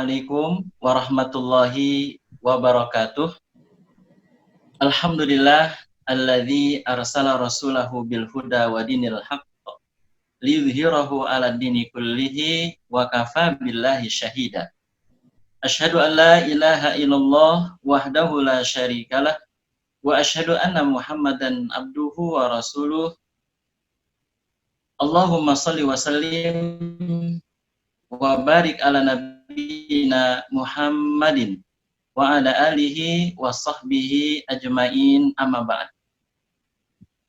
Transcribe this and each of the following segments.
Assalamualaikum warahmatullahi wabarakatuh. Alhamdulillah alladzi arsala rasulahu bil huda wa dinil haqq liyudhhirahu 'ala dini kullihi wa kafa billahi syahida. Asyhadu an la ilaha illallah wahdahu la syarikalah wa asyhadu anna Muhammadan abduhu wa rasuluh. Allahumma shalli wa sallim wa barik ala nabiyyina Muhammadin wa ala alihi wa sahbihi ajmain, amma ba'd.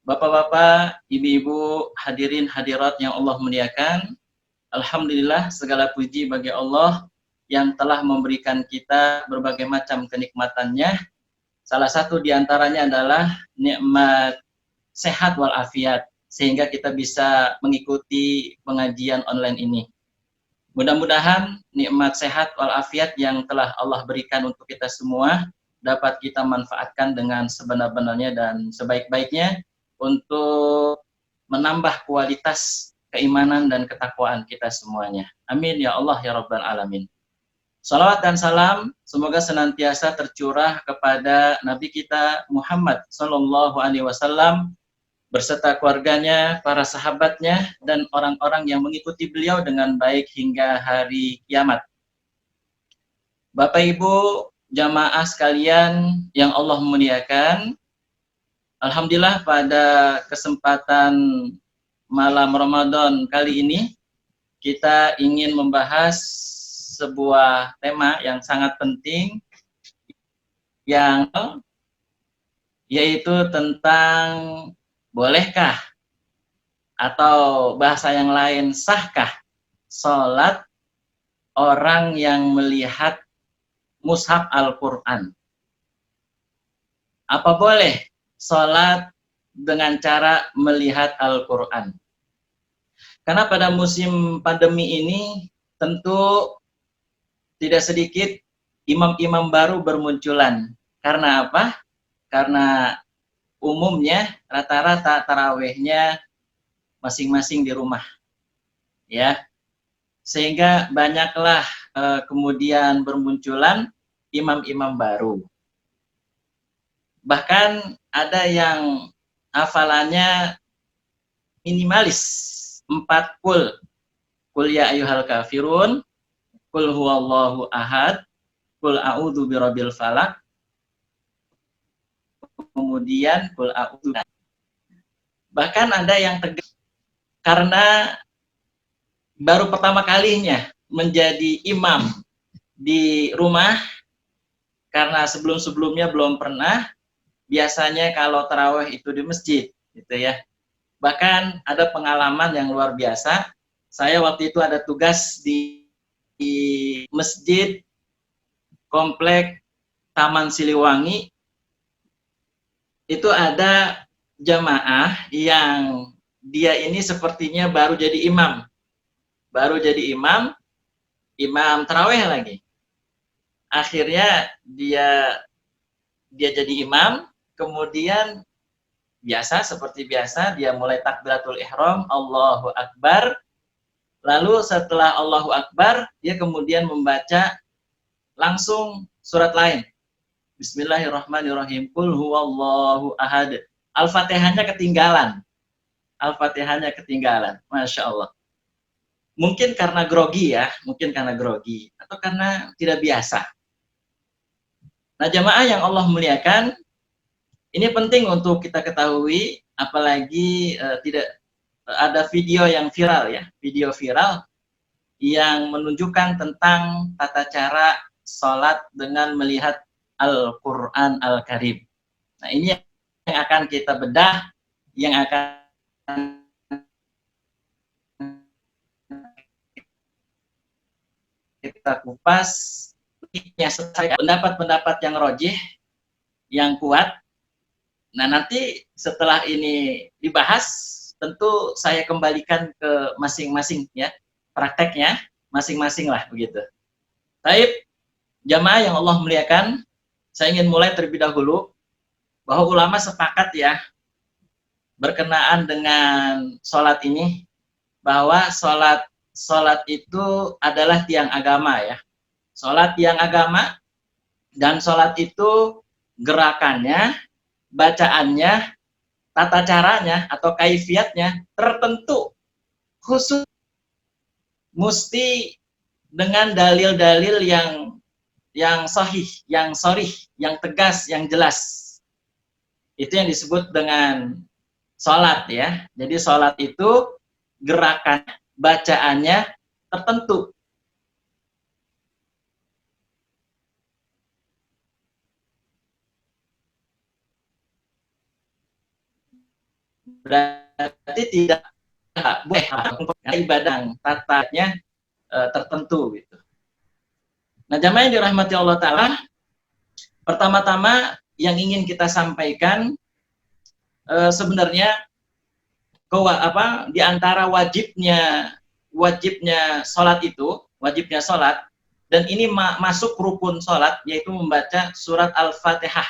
Bapak-bapak, ibu-ibu, hadirin hadirat yang Allah muliakan, alhamdulillah segala puji bagi Allah yang telah memberikan kita berbagai macam kenikmatannya. Salah satu diantaranya adalah nikmat sehat walafiat, sehingga kita bisa mengikuti pengajian online ini. Mudah-mudahan nikmat sehat walafiat yang telah Allah berikan untuk kita semua dapat kita manfaatkan dengan sebenar-benarnya dan sebaik-baiknya untuk menambah kualitas keimanan dan ketakwaan kita semuanya. Amin ya Allah ya Rabbal Alamin. Salawat dan salam semoga senantiasa tercurah kepada Nabi kita Muhammad Sallallahu Alaihi Wasallam berserta keluarganya, para sahabatnya, dan orang-orang yang mengikuti beliau dengan baik hingga hari kiamat. Bapak Ibu jamaah sekalian yang Allah muliakan, alhamdulillah pada kesempatan malam Ramadan kali ini kita ingin membahas sebuah tema yang sangat penting, yang yaitu tentang bolehkah atau bahasa yang lain sahkah sholat orang yang melihat mushaf Al-Quran? Apa boleh sholat dengan cara melihat Al-Quran? Karena pada musim pandemi ini tentu tidak sedikit imam-imam baru bermunculan. Karena apa? Karena umumnya rata-rata tarawehnya masing-masing di rumah, ya, sehingga banyaklah kemudian bermunculan imam-imam baru. Bahkan ada yang hafalannya minimalis 4 kul ya ayyuhal kafirun, kul huwallahu ahad, kul a'udzu birabbil falaq, kemudian kul a'udzu. Bahkan ada yang tegas karena baru pertama kalinya menjadi imam di rumah, karena sebelum-sebelumnya belum pernah. Biasanya kalau tarawih itu di masjid, gitu ya. Bahkan ada pengalaman yang luar biasa. Saya waktu itu ada tugas di masjid komplek Taman Siliwangi. Itu ada jamaah yang dia ini sepertinya baru jadi imam. Imam tarawih lagi. Akhirnya dia jadi imam, kemudian seperti biasa dia mulai takbiratul ihram, Allahu Akbar. Lalu setelah Allahu Akbar, dia kemudian membaca langsung surat lain. Bismillahirrahmanirrahim. Qul huwallahu ahad. Al-Fatihahnya ketinggalan. Masya Allah. Mungkin karena grogi ya, atau karena tidak biasa. Nah, jamaah yang Allah muliakan, ini penting untuk kita ketahui, apalagi tidak ada video viral yang menunjukkan tentang tata cara sholat dengan melihat Al-Quran Al-Karim. Nah, ini yang akan kita bedah, yang akan kita kupas, pendapat-pendapat yang rojih, yang kuat. Nah, nanti setelah ini dibahas, tentu saya kembalikan ke masing-masing ya, prakteknya masing-masing lah begitu. Baik, jamaah yang Allah muliakan, saya ingin mulai terlebih dahulu bahwa ulama sepakat ya berkenaan dengan sholat ini, bahwa sholat itu adalah tiang agama ya. Sholat yang agama, dan sholat itu gerakannya, bacaannya, tata caranya atau kaifiatnya tertentu, khusus, mesti dengan dalil-dalil yang sahih, yang sharih, yang tegas, yang jelas. Itu yang disebut dengan sholat ya. Jadi sholat itu gerakan bacaannya tertentu. Berarti tidak boleh ibadah tatanya tertentu gitu. Nah, jamaah yang dirahmati Allah Ta'ala, pertama-tama yang ingin kita sampaikan sebenarnya di antara wajibnya sholat itu, wajibnya sholat, dan ini masuk rukun sholat, yaitu membaca surat Al-Fatihah.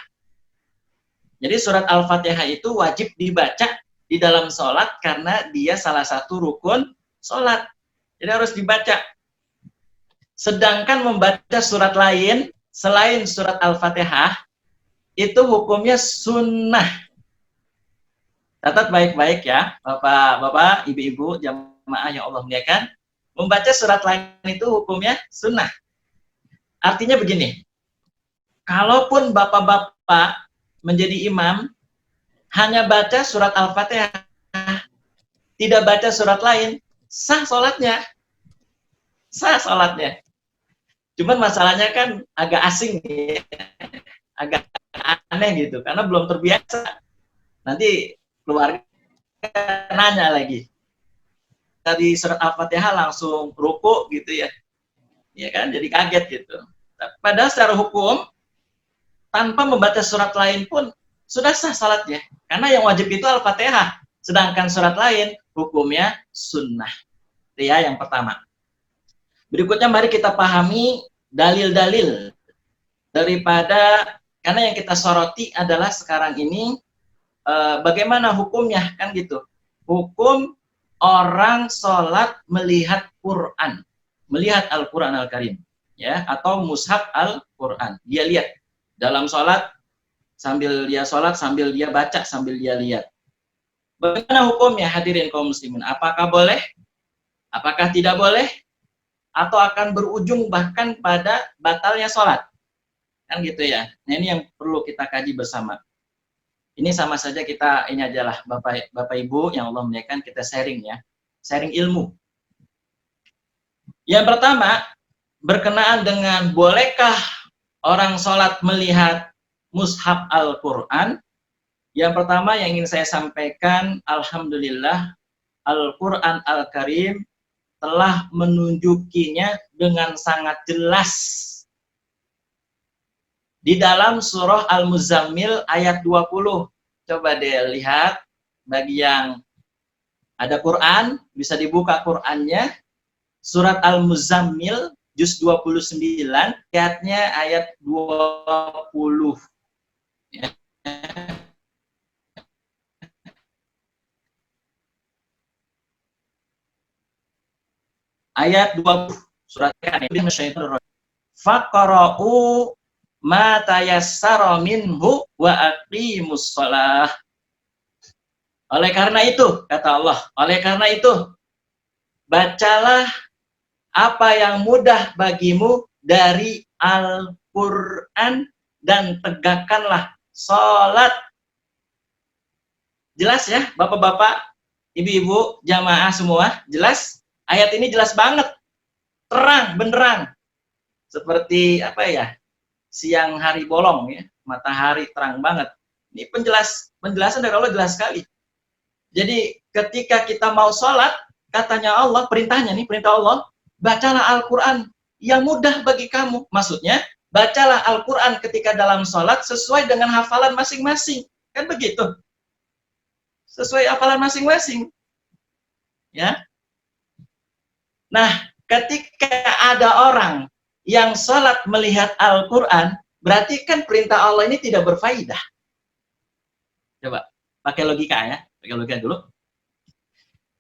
Jadi surat Al-Fatihah itu wajib dibaca di dalam sholat karena dia salah satu rukun sholat. Jadi harus dibaca. Sedangkan membaca surat lain selain surat Al-Fatihah itu hukumnya sunnah. Catat baik-baik ya, Bapak, Ibu-ibu, jamaah yang Allah muliakan. Membaca surat lain itu hukumnya sunnah. Artinya begini, kalaupun Bapak-bapak menjadi imam, hanya baca surat Al-Fatihah, tidak baca surat lain, sah sholatnya. Sah sholatnya. Cuman masalahnya kan agak asing, ya. Agak aneh gitu, karena belum terbiasa. Nanti keluarga nanya lagi. Tadi surat Al-Fatihah langsung ruku gitu ya. Ya kan, jadi kaget gitu. Padahal secara hukum, tanpa membaca surat lain pun sudah sah salatnya. Karena yang wajib itu Al-Fatihah. Sedangkan surat lain hukumnya sunnah. Itu ya yang pertama. Berikutnya mari kita pahami dalil-dalil daripada, karena yang kita soroti adalah sekarang ini bagaimana hukumnya kan gitu. Hukum orang sholat melihat Quran, melihat Al-Quran Al-Karim, ya, atau mushaf Al-Quran. Dia lihat dalam sholat, sambil dia sholat, sambil dia baca, sambil dia lihat. Bagaimana hukumnya hadirin kaum muslimin? Apakah boleh? Apakah tidak boleh? Atau akan berujung bahkan pada batalnya sholat? Kan gitu ya. Nah, ini yang perlu kita kaji bersama. Ini sama saja kita, ini adalah Bapak Ibu yang Allah muliakan, kita sharing ya. Sharing ilmu. Yang pertama, berkenaan dengan bolehkah orang sholat melihat mushaf Al-Quran. Yang pertama yang ingin saya sampaikan, alhamdulillah, Al-Quran Al-Karim telah menunjukinya dengan sangat jelas. Di dalam surah Al-Muzammil ayat 20. Coba deh lihat, bagi yang ada Quran, bisa dibuka Qurannya. Surat Al-Muzammil, juz 29, ayatnya ayat 20. Ya. Ayat 20, surat Al-Muzammil. Faqra'u ma tayassara minhu wa aqimus shalah. Oleh karena itu, kata Allah, oleh karena itu, bacalah apa yang mudah bagimu dari Al-Quran dan tegakkanlah sholat. Jelas ya, bapak-bapak, ibu-ibu, jamaah semua, jelas? Ayat ini jelas banget, terang, beneran. Seperti apa ya? Siang hari bolong ya, matahari terang banget. Ini penjelasan dari Allah jelas sekali. Jadi ketika kita mau sholat, katanya Allah, perintahnya nih, perintah Allah, bacalah Al-Quran yang mudah bagi kamu. Maksudnya, bacalah Al-Quran ketika dalam sholat sesuai dengan hafalan masing-masing. Kan begitu. Sesuai hafalan masing-masing. Ya. Nah, ketika ada orang yang sholat melihat Al-Quran, berarti kan perintah Allah ini tidak berfaedah. Coba, pakai logika ya. Pakai logika dulu.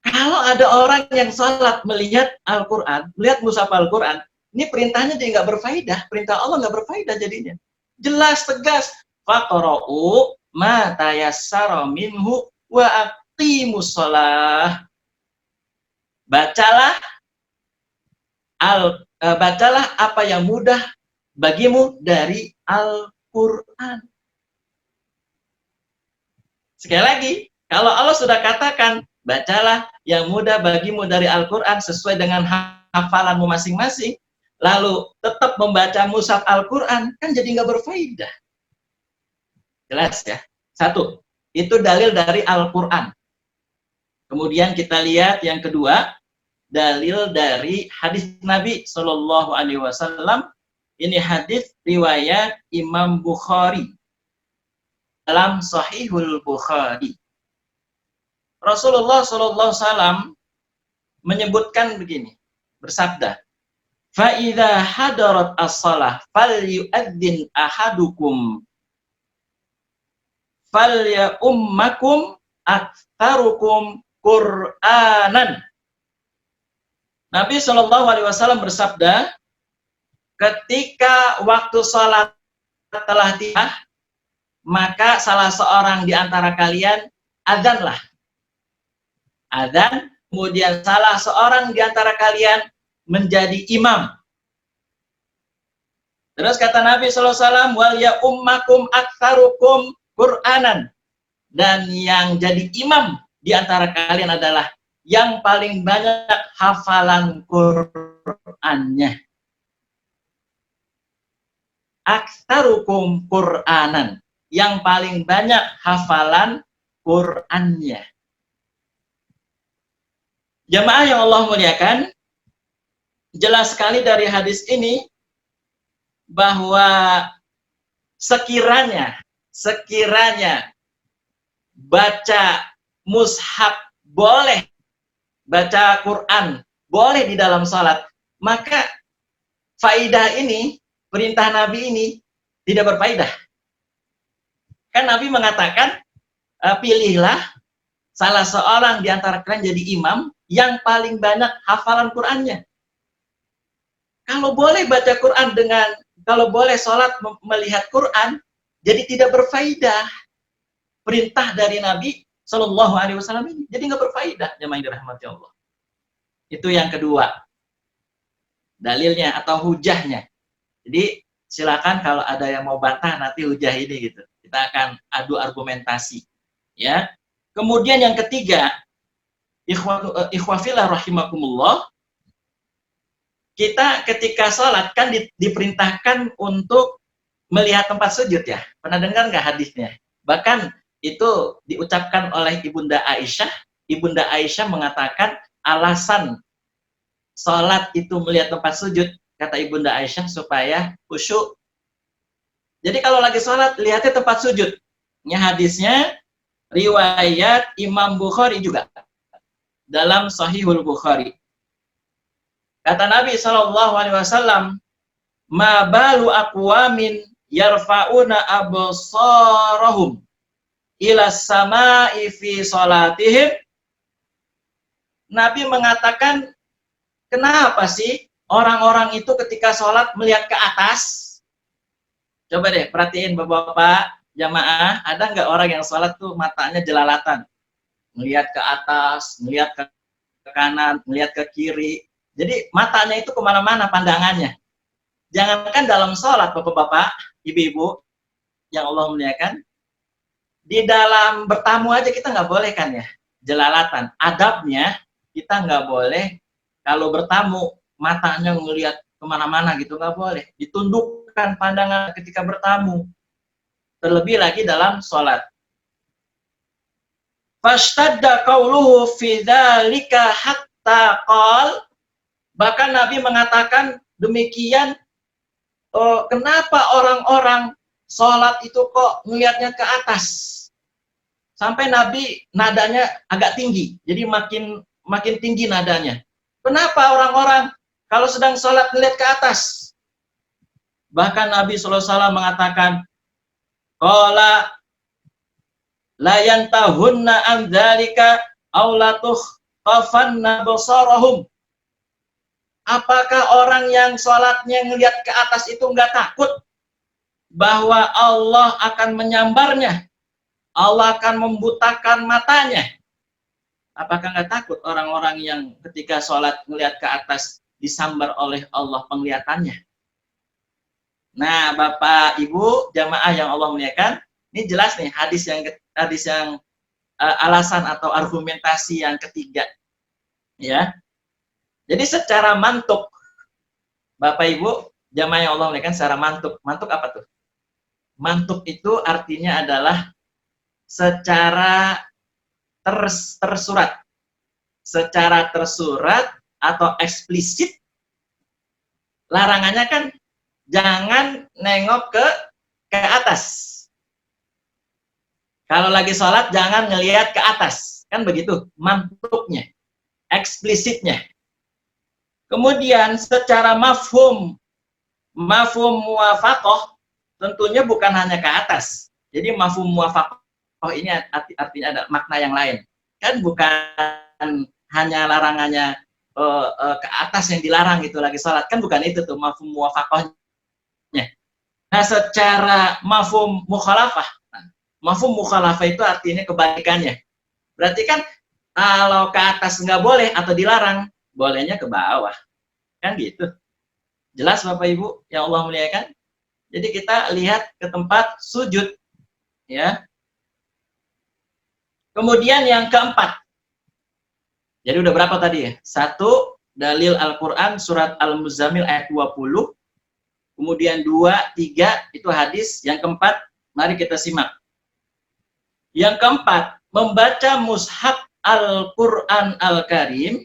Kalau ada orang yang sholat melihat Al-Quran, melihat mushaf Al-Quran, Ini perintahnya jadi nggak berfaedah, perintah Allah nggak berfaedah jadinya. Jelas, tegas. Faqra'u ma tayassara minhu wa aqimus shalah. Bacalah bacalah apa yang mudah bagimu dari Al-Qur'an. Sekali lagi, kalau Allah sudah katakan, bacalah yang mudah bagimu dari Al-Qur'an sesuai dengan hafalanmu masing-masing, lalu tetap membaca mushaf Al-Qur'an, kan jadi nggak berfaedah. Jelas ya? Satu, itu dalil dari Al-Qur'an. Kemudian kita lihat yang kedua, dalil dari hadis Nabi Shallallahu Alaihi Wasallam. Ini hadis riwayat Imam Bukhari dalam Sahihul Bukhari. Rasulullah Shallallahu Alaihi Wasallam menyebutkan begini, bersabda, "Fa'idha hadarat as-salah falyu'adzin ahadukum falyummakum aktsarukum Qur'anan." Nabi Shallallahu Alaihi Wasallam bersabda, ketika waktu sholat telah tiba, maka salah seorang di antara kalian adzanlah. Adzan, kemudian salah seorang di antara kalian menjadi imam. Terus kata Nabi Shallallahu Alaihi Wasallam, wal ya ummakum aktsarukum Qur'anan. Dan yang jadi imam di antara kalian adalah yang paling banyak hafalan Qur'annya. Aktsarukum Qur'anan, yang paling banyak hafalan Qur'annya. Jamaah yang Allah muliakan, jelas sekali dari hadis ini bahwa sekiranya baca mushaf boleh, baca Quran boleh di dalam sholat, maka faidah ini, perintah Nabi ini tidak berfaedah. Kan Nabi mengatakan, pilihlah salah seorang di antara kalian jadi imam yang paling banyak hafalan Qurannya. Kalau boleh baca Quran kalau boleh sholat melihat Quran, jadi tidak berfaedah perintah dari Nabi Shallallahu Alaihi Wasallam ini, jadi nggak berfaedah, jemaah yang dirahmati Allah. Itu yang kedua, dalilnya atau hujahnya. Jadi silakan kalau ada yang mau bantah nanti hujah ini gitu, kita akan adu argumentasi, ya. Kemudian yang ketiga, ikhwafillah rahimakumullah, kita ketika sholat kan diperintahkan untuk melihat tempat sujud ya. Pernah dengar nggak hadisnya? Bahkan itu diucapkan oleh Ibunda Aisyah. Ibunda Aisyah mengatakan alasan sholat itu melihat tempat sujud, kata Ibunda Aisyah, supaya khusyuk. Jadi kalau lagi sholat, lihatnya tempat sujud. Ini hadisnya riwayat Imam Bukhari juga dalam Sahihul Bukhari. Kata Nabi SAW, ma balu aqwamin yarfa'una absarahum ila sama'i fi salatihim. Nabi mengatakan, kenapa sih orang-orang itu ketika sholat melihat ke atas? Coba deh perhatiin bapak-bapak jamaah, ada nggak orang yang sholat tuh matanya jelalatan, melihat ke atas, melihat ke kanan, melihat ke kiri. Jadi matanya itu kemana-mana pandangannya. Jangankan dalam sholat bapak-bapak, ibu-ibu yang Allah muliakan, di dalam bertamu aja kita nggak boleh kan ya, jelalatan. Adabnya kita nggak boleh kalau bertamu matanya ngelihat kemana-mana gitu, nggak boleh. Ditundukkan pandangan ketika bertamu. Terlebih lagi dalam sholat. Fashtadda qauluhu fi dzalika hatta qal, bahkan Nabi mengatakan demikian, kenapa orang-orang sholat itu kok ngelihatnya ke atas? Sampai Nabi nadanya agak tinggi, jadi makin tinggi nadanya. Kenapa orang-orang kalau sedang sholat ngelihat ke atas? Bahkan Nabi SAW mengatakan, qala la yantahunna an dzalika aw la tukhfanna basarahum. Apakah orang yang sholatnya ngelihat ke atas itu nggak takut bahwa Allah akan menyambarnya, Allah akan membutakan matanya? Apakah nggak takut orang-orang yang ketika sholat ngelihat ke atas disambar oleh Allah penglihatannya? Nah, Bapak Ibu jamaah yang Allah muliakan, ini jelas nih hadis yang alasan atau argumentasi yang ketiga, ya. Jadi secara mantuk, Bapak Ibu jamaah yang Allah muliakan, secara mantuk, mantuk apa tuh? Mantuk itu artinya adalah secara tersurat, secara tersurat atau eksplisit. Larangannya kan jangan nengok ke atas. Kalau lagi sholat jangan ngelihat ke atas, kan begitu mantuknya, eksplisitnya. Kemudian secara mafhum muwafaqah tentunya bukan hanya ke atas. Jadi mafhum muwafaqah ini artinya ada makna yang lain. Kan bukan hanya larangannya ke atas yang dilarang gitu lagi sholat, kan bukan itu tuh mafhum muwafaqahnya. Nah, secara mafhum mukhalafah, mafhum mukhalafah itu artinya kebalikannya. Berarti kan kalau ke atas nggak boleh atau dilarang, bolehnya ke bawah. Kan gitu. Jelas Bapak Ibu yang Allah muliakan? Jadi kita lihat ke tempat sujud, ya. Kemudian yang keempat. Jadi udah berapa tadi ya? 1, dalil Al-Qur'an surat Al-Muzammil ayat 20. Kemudian 2, 3 itu hadis. Yang keempat, mari kita simak. Yang keempat, membaca mushaf Al-Qur'an Al-Karim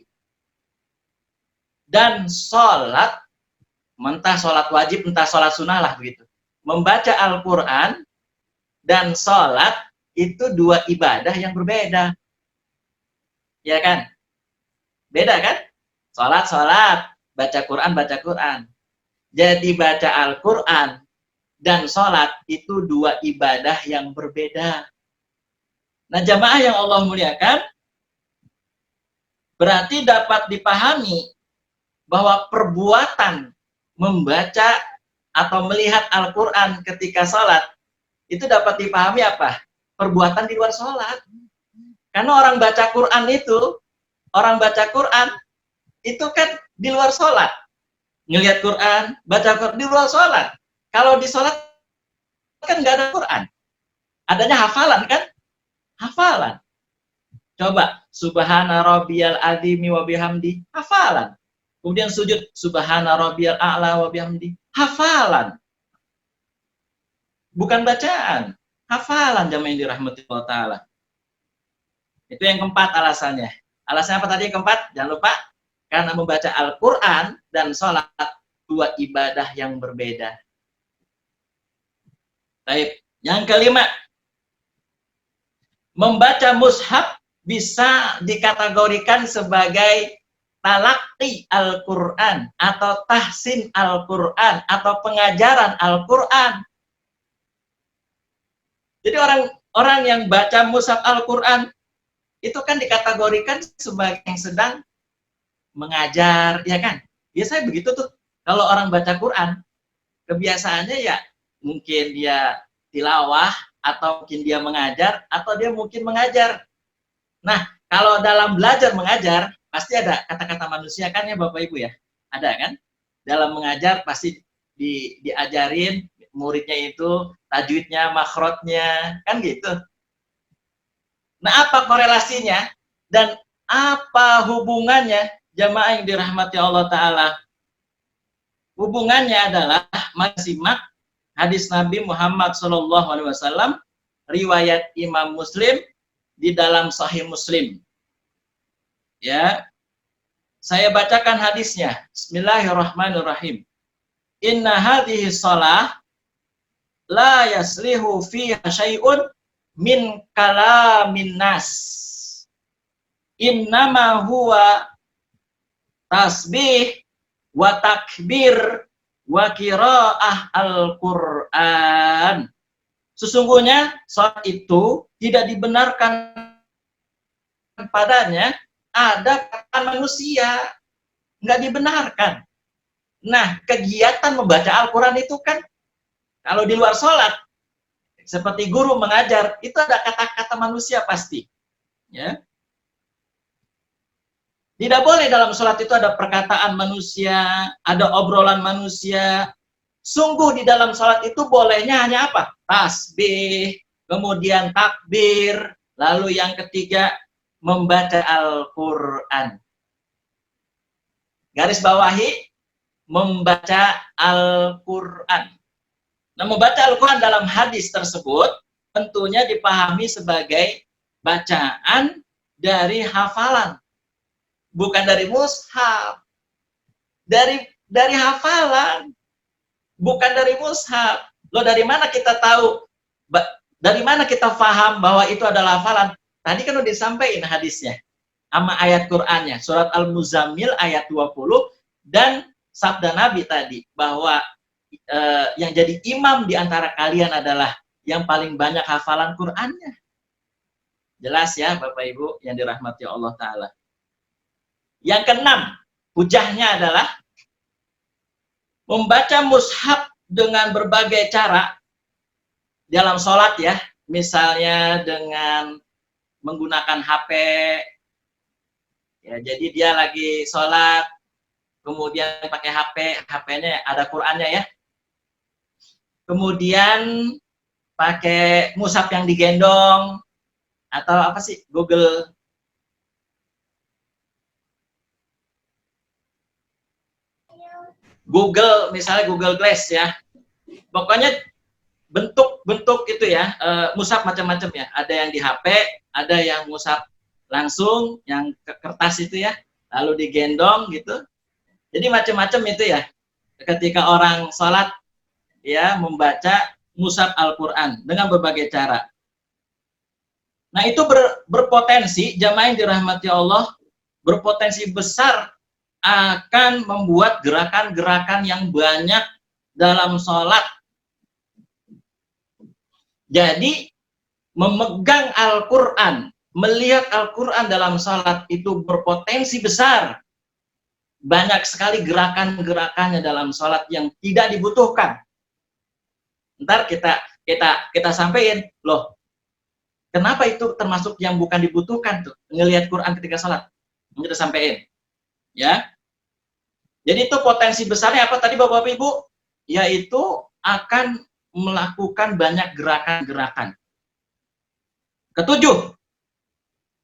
dan sholat, entah sholat wajib, entah sholat sunnah lah begitu. Membaca Al-Quran dan sholat itu dua ibadah yang berbeda. Ya kan? Beda kan? Sholat, baca Quran. Jadi baca Al-Quran dan sholat itu dua ibadah yang berbeda. Nah, jamaah yang Allah muliakan, berarti dapat dipahami bahwa perbuatan membaca atau melihat Al-Quran ketika sholat itu dapat dipahami apa? Perbuatan di luar sholat. Karena orang baca Quran itu kan di luar sholat. Ngelihat Quran, baca Quran di luar sholat. Kalau di sholat kan nggak ada Quran. Adanya hafalan kan? Hafalan. Coba, subhana rabbiyal azimi wa bihamdi, hafalan. Kemudian sujud, subhana rabbiyal a'la wa bihamdi, hafalan. Bukan bacaan, hafalan jamaah yang dirahmati Allah Ta'ala. Itu yang keempat alasannya. Alasannya apa tadi yang keempat? Jangan lupa, karena membaca Al-Quran dan sholat dua ibadah yang berbeda. Baik. Yang kelima, membaca mushaf bisa dikategorikan sebagai talaqi Al-Quran atau tahsin Al-Quran atau pengajaran Al-Quran. Jadi orang yang baca mushaf Al-Quran itu kan dikategorikan sebagai yang sedang mengajar, ya kan? Biasanya begitu tuh. Kalau orang baca Quran, kebiasaannya ya mungkin dia tilawah, atau mungkin dia mengajar, atau dia mungkin mengajar. Nah, kalau dalam belajar mengajar, pasti ada kata-kata manusia kan ya Bapak Ibu ya? Ada kan? Dalam mengajar pasti diajarin muridnya itu tajwidnya, makhrajnya, kan gitu. Nah, apa korelasinya dan apa hubungannya jamaah yang dirahmati Allah Ta'ala? Hubungannya adalah simak hadis Nabi Muhammad SAW, riwayat Imam Muslim di dalam Sahih Muslim. Ya, saya bacakan hadisnya. Bismillahirrahmanirrahim. Inna hadhihi shalah la yaslihu fiha syai'un min kalamin nas. Innama huwa tasbih wa takbir wa qiraah Al-Qur'an. Sesungguhnya salat itu tidak dibenarkan padanya ada kata manusia. nggak dibenarkan. Nah, kegiatan membaca Al-Quran itu kan, kalau di luar sholat, seperti guru mengajar, itu ada kata-kata manusia pasti. Ya. Tidak boleh dalam sholat itu ada perkataan manusia, ada obrolan manusia. Sungguh di dalam sholat itu bolehnya hanya apa? Tasbih, kemudian takbir, lalu yang ketiga, membaca Al-Quran. Garis bawahi, membaca Al-Quran. Nah, membaca Al-Quran dalam hadis tersebut tentunya dipahami sebagai bacaan dari hafalan, bukan dari mushaf. Dari hafalan, bukan dari mushaf. Loh, dari mana kita tahu? Dari mana kita paham bahwa itu adalah hafalan? Tadi kan udah disampaikan hadisnya sama ayat Qur'annya, surat Al-Muzammil ayat 20, dan sabda Nabi tadi bahwa yang jadi imam di antara kalian adalah yang paling banyak hafalan Qur'annya. Jelas ya Bapak Ibu yang dirahmati Allah Ta'ala. Yang keenam, hujahnya adalah membaca mushaf dengan berbagai cara dalam sholat ya. Misalnya dengan menggunakan HP, ya, jadi dia lagi sholat, kemudian pakai HP, HP-nya ada Qur'annya ya. Kemudian pakai mushaf yang digendong, atau apa sih, Google misalnya Google Glass ya. Pokoknya bentuk-bentuk itu ya, mushaf macam-macam ya. Ada yang di HP, ada yang mushaf langsung, yang kertas itu ya, lalu digendong gitu. Jadi macam-macam itu ya. Ketika orang sholat ya membaca mushaf Al-Quran dengan berbagai cara. Nah, itu berpotensi, jamaah yang dirahmati Allah, berpotensi besar akan membuat gerakan-gerakan yang banyak dalam sholat. Jadi, memegang Al-Quran, melihat Al-Quran dalam sholat itu berpotensi besar. Banyak sekali gerakan-gerakannya dalam sholat yang tidak dibutuhkan. Ntar kita sampaikan, loh, kenapa itu termasuk yang bukan dibutuhkan tuh, ngelihat Quran ketika sholat? Kita sampaikan. Ya. Jadi itu potensi besarnya apa tadi Bapak Ibu? Yaitu akan melakukan banyak gerakan-gerakan. Ketujuh,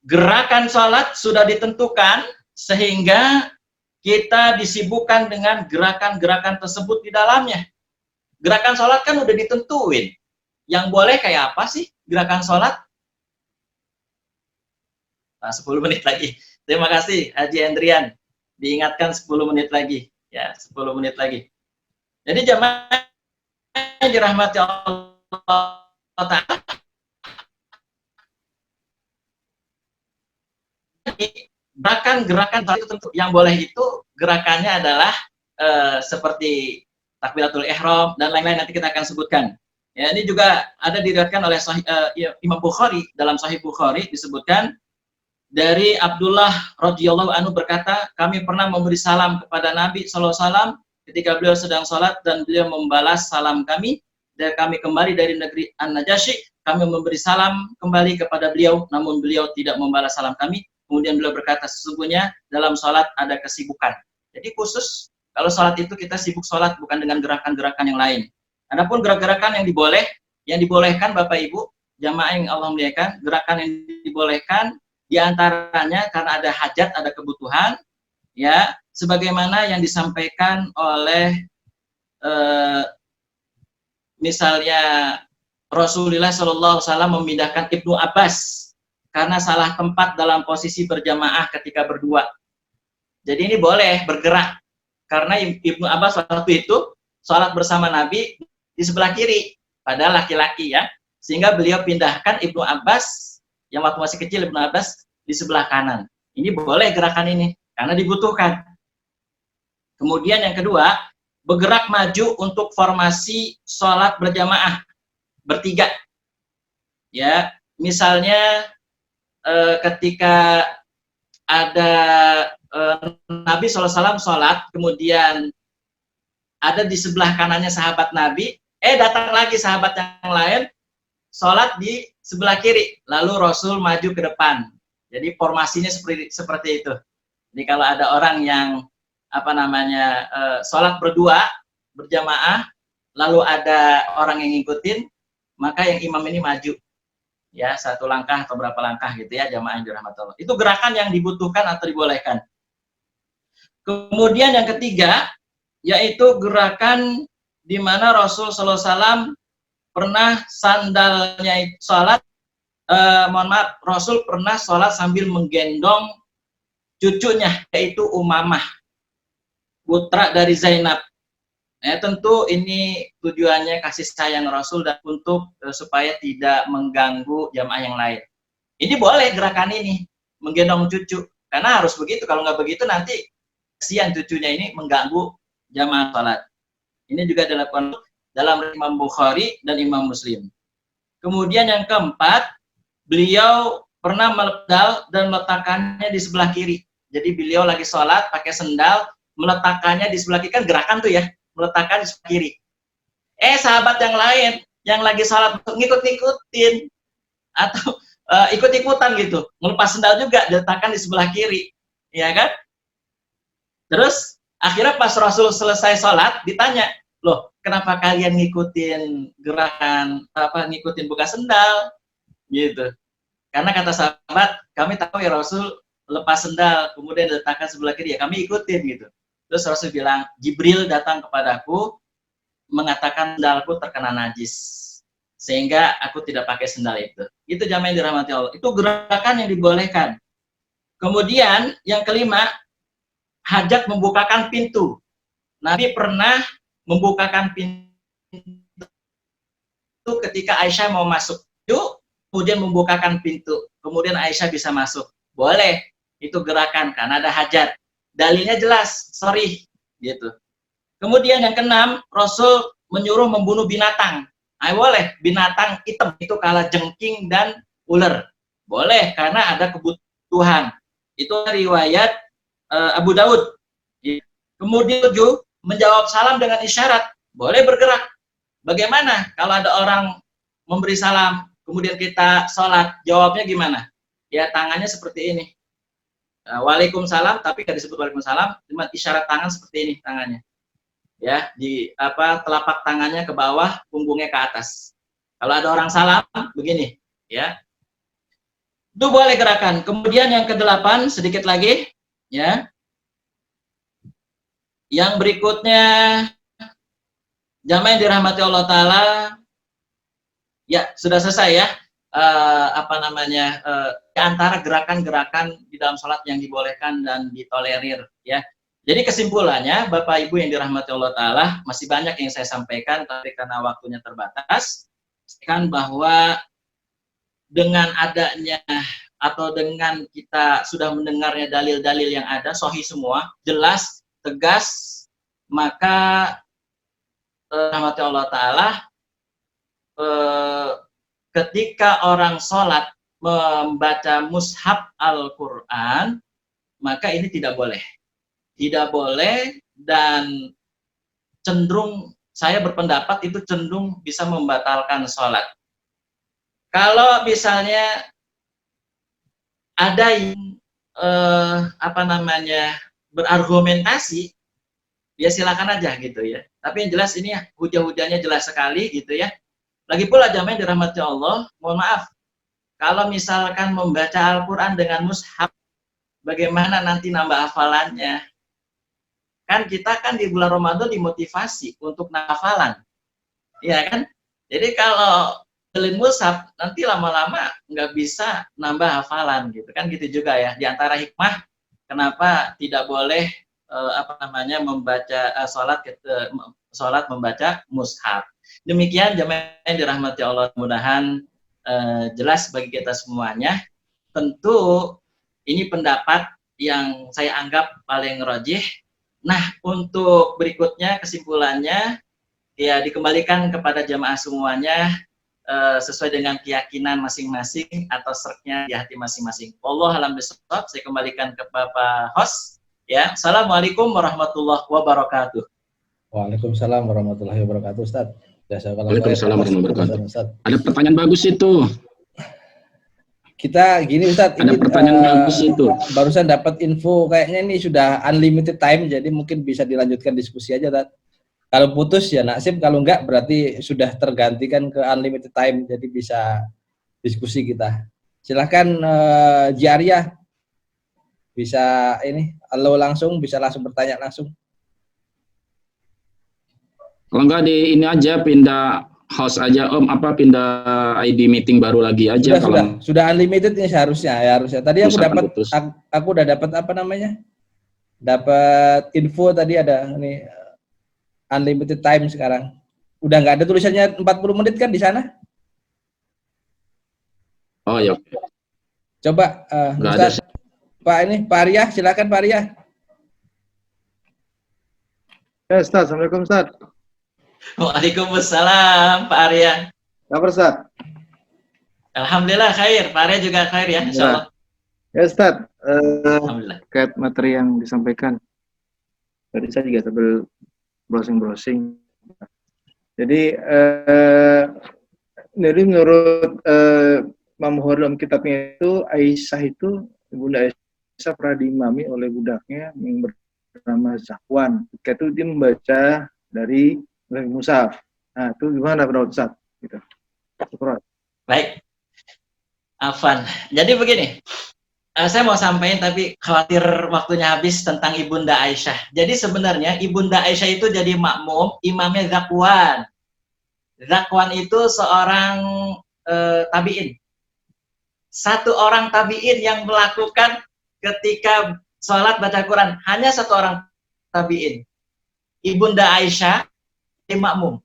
gerakan sholat sudah ditentukan sehingga kita disibukkan dengan gerakan-gerakan tersebut di dalamnya. Gerakan sholat kan udah ditentuin. Yang boleh kayak apa sih gerakan sholat? Nah, 10 menit lagi. Terima kasih Haji Hendrian. Diingatkan 10 menit lagi. Ya, 10 menit lagi. Jadi jamaah dirahmati Allah Ta'ala. Gerakan-gerakan itu tentu yang boleh itu gerakannya adalah seperti takbiratul ihram dan lain-lain, nanti kita akan sebutkan. Ya, ini juga ada diriwayatkan oleh Imam Bukhari, dalam Sahih Bukhari disebutkan dari Abdullah radhiyallahu anhu berkata, kami pernah memberi salam kepada Nabi SAW ketika beliau sedang sholat dan beliau membalas salam kami. Dan kami kembali dari negeri An-Najasyi, kami memberi salam kembali kepada beliau, namun beliau tidak membalas salam kami. Kemudian beliau berkata, sesungguhnya dalam sholat ada kesibukan. Jadi khusus kalau sholat itu kita sibuk sholat, bukan dengan gerakan-gerakan yang lain. Adapun gerak-gerakan yang dibolehkan Bapak Ibu, jamaah yang Allah muliakan, gerakan yang dibolehkan diantaranya karena ada hajat, ada kebutuhan, ya, sebagaimana yang disampaikan oleh misalnya Rasulullah SAW memindahkan Ibnu Abbas karena salah tempat dalam posisi berjamaah ketika berdua. Jadi ini boleh bergerak karena Ibnu Abbas waktu itu sholat bersama Nabi di sebelah kiri, padahal laki-laki ya, sehingga beliau pindahkan Ibnu Abbas yang waktu masih kecil, Ibnu Abbas di sebelah kanan. Ini boleh gerakan ini karena dibutuhkan. Kemudian yang kedua, bergerak maju untuk formasi sholat berjamaah bertiga. Ya, misalnya ketika ada Nabi SAW sholat, kemudian ada di sebelah kanannya sahabat Nabi, datang lagi sahabat yang lain, sholat di sebelah kiri, lalu Rasul maju ke depan. Jadi formasinya seperti itu. Jadi kalau ada orang yang sholat berdua berjamaah, lalu ada orang yang ngikutin, maka yang imam ini maju, ya, satu langkah atau berapa langkah gitu ya, jamaah yang dirahmati Allah. Itu gerakan yang dibutuhkan atau dibolehkan. Kemudian yang ketiga, yaitu gerakan di mana Rasul SAW pernah sandalnya sholat, Rasul pernah sholat sambil menggendong cucunya, yaitu Umamah, putra dari Zainab. Tentu ini tujuannya kasih sayang Rasul dan untuk supaya tidak mengganggu jamaah yang lain. Ini boleh gerakan ini, menggendong cucu, karena harus begitu. Kalau nggak begitu nanti kasihan cucunya ini mengganggu jamaah salat. Ini juga dilakukan dalam Imam Bukhari dan Imam Muslim. Kemudian yang keempat, beliau pernah meledal dan meletakkannya di sebelah kiri. Jadi beliau lagi sholat pakai sendal, meletakkannya di sebelah kiri, kan gerakan tuh ya, meletakkan di sebelah kiri. Sahabat yang lain yang lagi sholat ngikut-ngikutin atau ikut-ikutan gitu, melepas sendal juga diletakkan di sebelah kiri, ya kan? Terus akhirnya pas Rasul selesai sholat ditanya, loh kenapa kalian ngikutin gerakan ngikutin buka sendal gitu? Karena kata sahabat, kami tahu ya Rasul lepas sendal kemudian diletakkan sebelah kiri, ya kami ikutin gitu. Terus Rasul bilang, Jibril datang kepadaku mengatakan sendalku terkena najis, sehingga aku tidak pakai sendal itu. Itu jamaah yang dirahmati Allah. Itu gerakan yang dibolehkan. Kemudian yang kelima, hajat membukakan pintu. Nabi pernah membukakan pintu ketika Aisyah mau masuk. Kemudian membukakan pintu. Kemudian Aisyah bisa masuk. Boleh. Itu gerakan karena ada hajat. Dalilnya jelas, sorry, gitu. Kemudian yang keenam, Rasul menyuruh membunuh binatang. Boleh, binatang hitam itu kalah jengking dan ular. Boleh, karena ada kebutuhan. Itu riwayat Abu Daud. Kemudian 7, menjawab salam dengan isyarat. Boleh bergerak. Bagaimana kalau ada orang memberi salam, kemudian kita sholat, jawabnya gimana? Ya tangannya seperti ini. Waalaikumsalam, tapi tidak disebut waalaikumsalam, cuma isyarat tangan seperti ini tangannya. Ya, di telapak tangannya ke bawah, punggungnya ke atas. Kalau ada orang salam begini, ya. Itu boleh gerakan. Kemudian yang ke-8 sedikit lagi, ya. Yang berikutnya, jamaah yang dirahmati Allah Ta'ala, ya sudah selesai ya. Di antara gerakan-gerakan di dalam sholat yang dibolehkan dan ditolerir, ya. Jadi kesimpulannya, Bapak Ibu yang dirahmati Allah Ta'ala, masih banyak yang saya sampaikan, tapi karena waktunya terbatas, kan bahwa dengan adanya atau dengan kita sudah mendengarnya dalil-dalil yang ada, sahih semua, jelas, tegas, maka rahmati Allah Ta'ala, ketika orang sholat membaca mushaf Al-Quran, maka ini tidak boleh. Tidak boleh, dan cenderung, saya berpendapat itu cenderung bisa membatalkan sholat. Kalau misalnya ada yang berargumentasi, ya silakan aja gitu ya. Tapi yang jelas ini hujah-hujahnya jelas sekali gitu ya. Lagi pula jamaah yang dirahmati Allah, mohon maaf, kalau misalkan membaca Al-Quran dengan mushaf, bagaimana nanti nambah hafalannya? Kan kita kan di bulan Ramadan dimotivasi untuk hafalan, ya kan? Jadi kalau beli mushaf nanti lama-lama nggak bisa nambah hafalan gitu kan, gitu juga ya. Di antara hikmah kenapa tidak boleh membaca sholat membaca mushaf. Demikian jamaah yang dirahmati Allah, mudah-mudahan jelas bagi kita semuanya. Tentu ini pendapat yang saya anggap paling rajih. Nah, untuk berikutnya kesimpulannya ya dikembalikan kepada jamaah semuanya sesuai dengan keyakinan masing-masing atau serknya di hati masing-masing. Wallahu a'lam bishawab. Saya kembalikan ke Bapak host Ya, assalamualaikum warahmatullahi wabarakatuh. Waalaikumsalam warahmatullahi wabarakatuh, Ustaz. Waalaikumsalam warahmatullahi wabarakatuh. Ada pertanyaan bagus itu. Kita gini Ustaz, ada ini pertanyaan bagus itu. Barusan dapat info kayaknya ini sudah unlimited time, jadi mungkin bisa dilanjutkan diskusi aja, Ustaz. Kalau putus ya nasib, kalau enggak berarti sudah tergantikan ke unlimited time, jadi bisa diskusi kita. Silahkan Jiaria, bisa ini, halo langsung, bisa langsung bertanya langsung. Kalau enggak di ini aja pindah host aja Om, apa pindah ID meeting baru lagi aja. Sudah unlimited ini seharusnya. Tadi aku udah dapat apa namanya? Dapat info tadi ada nih unlimited time sekarang. Udah nggak ada tulisannya 40 menit kan di sana? Oh ya. Coba Ustaz, Pak Arya, silakan Pak Arya. Ya Ustaz, Assalamualaikum Ustaz. Waalaikumsalam Pak Arya. Kabar Ustaz? Alhamdulillah khair, Pak Arya juga khair ya, insyaallah. Ya Ustaz, terkait materi yang disampaikan. Tadi saya juga sambil browsing. Jadi menurut Imam Bukhari dalam kitabnya itu, Aisyah itu, Bunda Aisyah pernah diimami oleh budaknya yang bernama Zakwan. Ketika itu dia membaca dari Musaf. Nah, itu gimana menurut Ustaz? Gitu. Baik. Afan. Jadi begini, saya mau sampaikan tapi khawatir waktunya habis tentang Ibunda Aisyah. Jadi sebenarnya Ibunda Aisyah itu jadi makmum, imamnya Zakwan. Zakwan itu seorang tabi'in. Satu orang tabi'in yang melakukan ketika sholat baca Quran. Hanya satu orang tabi'in. Ibunda Aisyah makmum.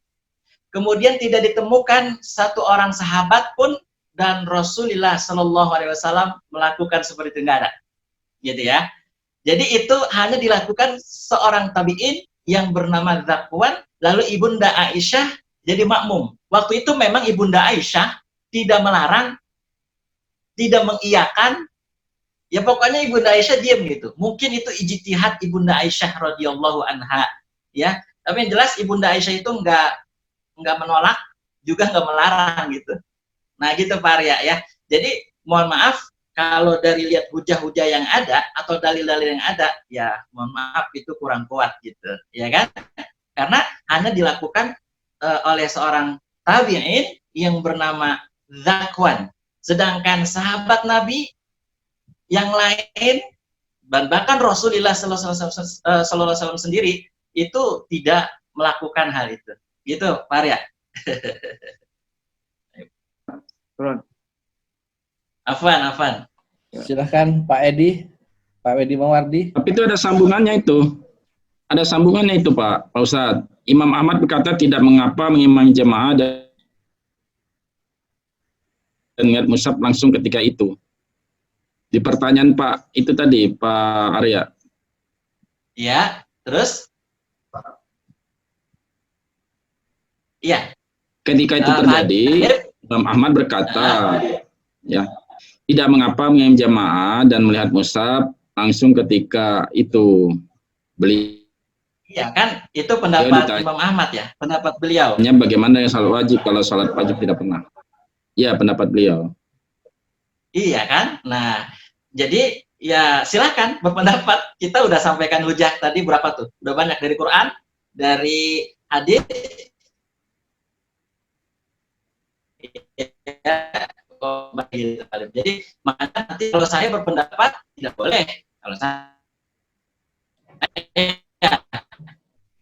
Kemudian tidak ditemukan satu orang sahabat pun dan Rasulullah Shallallahu Alaihi Wasallam melakukan seperti itu, enggak ada, gitu ya. Jadi itu hanya dilakukan seorang tabiin yang bernama Zakwan, lalu Ibunda Aisyah jadi makmum. Waktu itu memang Ibunda Aisyah tidak melarang, tidak mengiyakan, ya pokoknya Ibunda Aisyah diam gitu. Mungkin itu ijtihad Ibunda Aisyah radhiyallahu anha, ya. Tapi yang jelas Ibunda Aisyah itu enggak menolak, juga enggak melarang gitu. Nah gitu Pak Arya ya. Jadi mohon maaf kalau dari lihat hujah-hujah yang ada atau dalil-dalil yang ada, ya mohon maaf itu kurang kuat gitu, ya kan? Karena hanya dilakukan oleh seorang tabi'in yang bernama Zakwan. Sedangkan sahabat Nabi yang lain dan bahkan Rasulullah Sallallahu Alaihi Wasallam sendiri itu tidak melakukan hal itu. Gitu, Pak Arya. Afwan. Silahkan Pak Edi Mawardi. Tapi itu ada sambungannya itu. Ada sambungannya itu Pak Ustadz. Imam Ahmad berkata tidak mengapa mengimami jemaah dan ingat mushaf langsung ketika itu. Di pertanyaan Pak itu tadi Pak Arya. Ya, terus? Iya. Ketika itu terjadi, Imam Ahmad berkata, ya, tidak mengapa mengimam jamaah dan melihat mushaf langsung ketika itu. Iya kan, itu pendapat Imam Ahmad ya, pendapat beliau. Bagaimana yang salat wajib kalau salat wajib tidak pernah? Iya, pendapat beliau. Iya kan, nah jadi ya silakan berpendapat. Kita udah sampaikan hujah tadi berapa tuh? Udah banyak dari Quran, dari hadis. Jadi makanya nanti kalau saya berpendapat tidak boleh kalau saya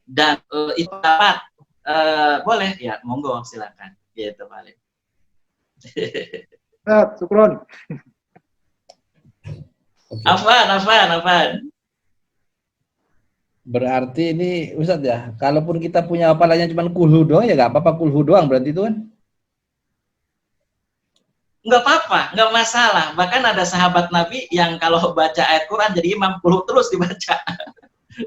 dan itu dapat boleh ya monggo silakan gitu paling. Syukron. Afan. Berarti ini Ustadz ya, kalaupun kita punya hafalannya cuma kulhu doang ya nggak apa-apa, kulhu doang berarti itu kan? Nggak apa-apa, nggak masalah. Bahkan ada sahabat Nabi yang kalau baca ayat Quran jadi imam kulhu terus dibaca.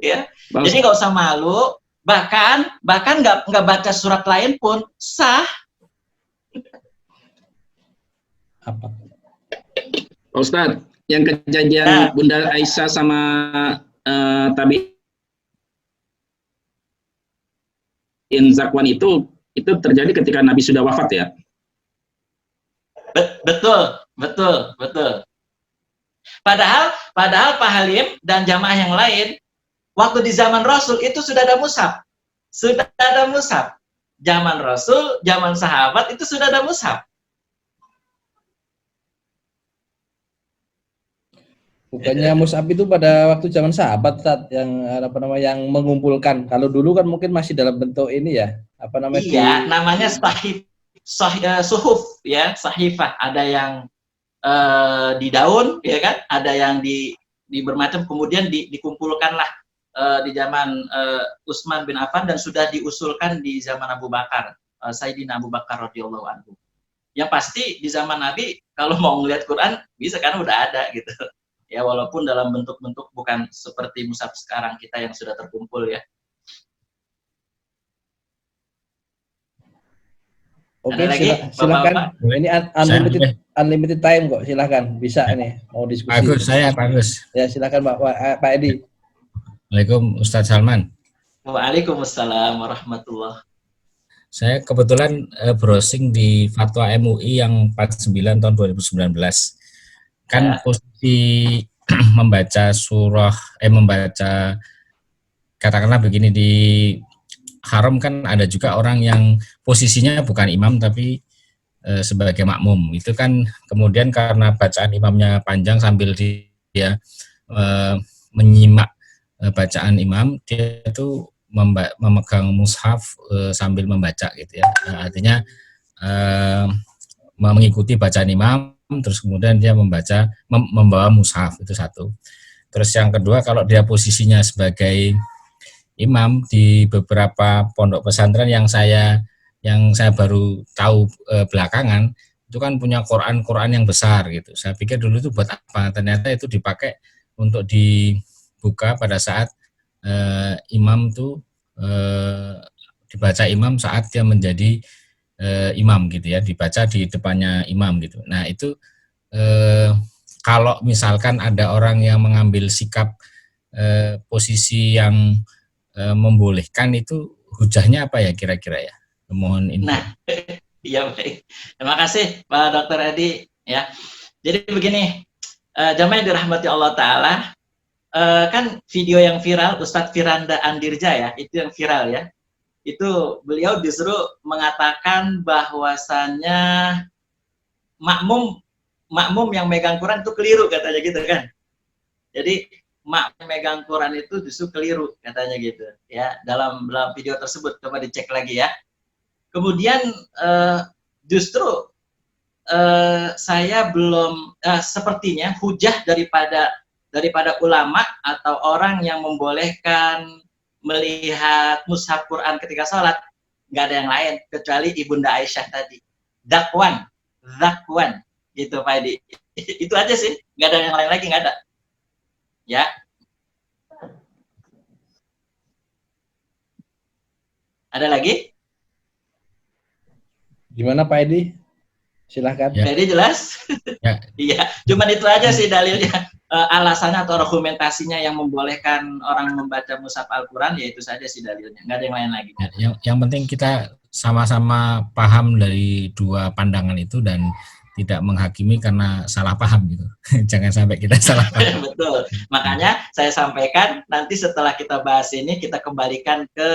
Ya. Jadi nggak usah malu. Bahkan nggak baca surat lain pun sah. Apa? Ustadz, yang kejadian Bunda Aisyah sama tabi'in Zakwan itu terjadi ketika Nabi sudah wafat ya. Betul. Padahal Pak Halim dan jamaah yang lain, waktu di zaman Rasul itu sudah ada mushaf. Zaman Rasul, zaman sahabat itu sudah ada mushaf. Bukannya mushaf itu pada waktu zaman sahabat, yang yang mengumpulkan. Kalau dulu kan mungkin masih dalam bentuk ini ya, Iya, namanya suhuf ya, sahifah. Ada yang di daun, ya kan? Ada yang di bermacam, kemudian dikumpulkanlah di zaman Utsman bin Affan dan sudah diusulkan di zaman Abu Bakar, Sayyidina Abu Bakar radhiyallahu anhu. Yang pasti di zaman Nabi kalau mau ngelihat Quran bisa, kan udah ada gitu. Ya, walaupun dalam bentuk-bentuk bukan seperti mushaf sekarang kita yang sudah terkumpul ya. Oke, silakan. Ini unlimited time kok, silakan. Bisa ini mau diskusi. Pak Agus. Ya, silakan Pak Edi. Waalaikumsalam Ustadz Salman. Waalaikumsalam warahmatullahi. Saya kebetulan browsing di Fatwa MUI yang 49 tahun 2019. Kan posisi membaca katakanlah begini, di haram kan ada juga orang yang posisinya bukan imam tapi sebagai makmum. Itu kan kemudian karena bacaan imamnya panjang sambil dia menyimak bacaan imam, dia itu memegang mushaf sambil membaca gitu ya. Artinya mengikuti bacaan imam, terus kemudian dia membawa mushaf, itu satu. Terus yang kedua, kalau dia posisinya sebagai imam di beberapa pondok pesantren yang saya baru tahu belakangan, itu kan punya Quran yang besar gitu. Saya pikir dulu itu buat apa? Ternyata itu dipakai untuk dibuka pada saat imam tuh dibaca imam saat dia menjadi imam gitu ya, dibaca di depannya imam gitu. Nah itu kalau misalkan ada orang yang mengambil sikap posisi yang membolehkan, itu hujahnya apa ya kira-kira ya? Mohon info. Nah, ya baik. Terima kasih Pak Dr. Edi ya. Jadi begini, jamaah yang dirahmati Allah Ta'ala, kan video yang viral Ustadz Firanda Andirja ya, itu yang viral ya. Itu beliau justru mengatakan bahwasannya makmum yang megang Quran itu keliru, katanya gitu kan. Jadi makmum megang Quran itu justru keliru, katanya gitu ya. Dalam video tersebut coba dicek lagi ya. Kemudian justru saya belum sepertinya hujah daripada ulama atau orang yang membolehkan melihat mushaf Quran ketika sholat, nggak ada yang lain kecuali Ibunda Aisyah tadi. Zakwan gitu Pak Edi. Itu aja sih, nggak ada yang lain lagi, nggak ada. Ya. Ada lagi? Gimana Pak Edi? Silahkan. Ya. Pak Edi jelas? Ya. Iya, cuman itu aja sih dalilnya. Alasannya atau argumentasinya yang membolehkan orang membaca mushaf Al-Quran, ya itu saja sih dalilnya, nggak ada yang lain lagi. Yang penting kita sama-sama paham dari dua pandangan itu dan tidak menghakimi karena salah paham gitu. Jangan sampai kita salah paham. Betul. Makanya saya sampaikan nanti setelah kita bahas ini kita kembalikan ke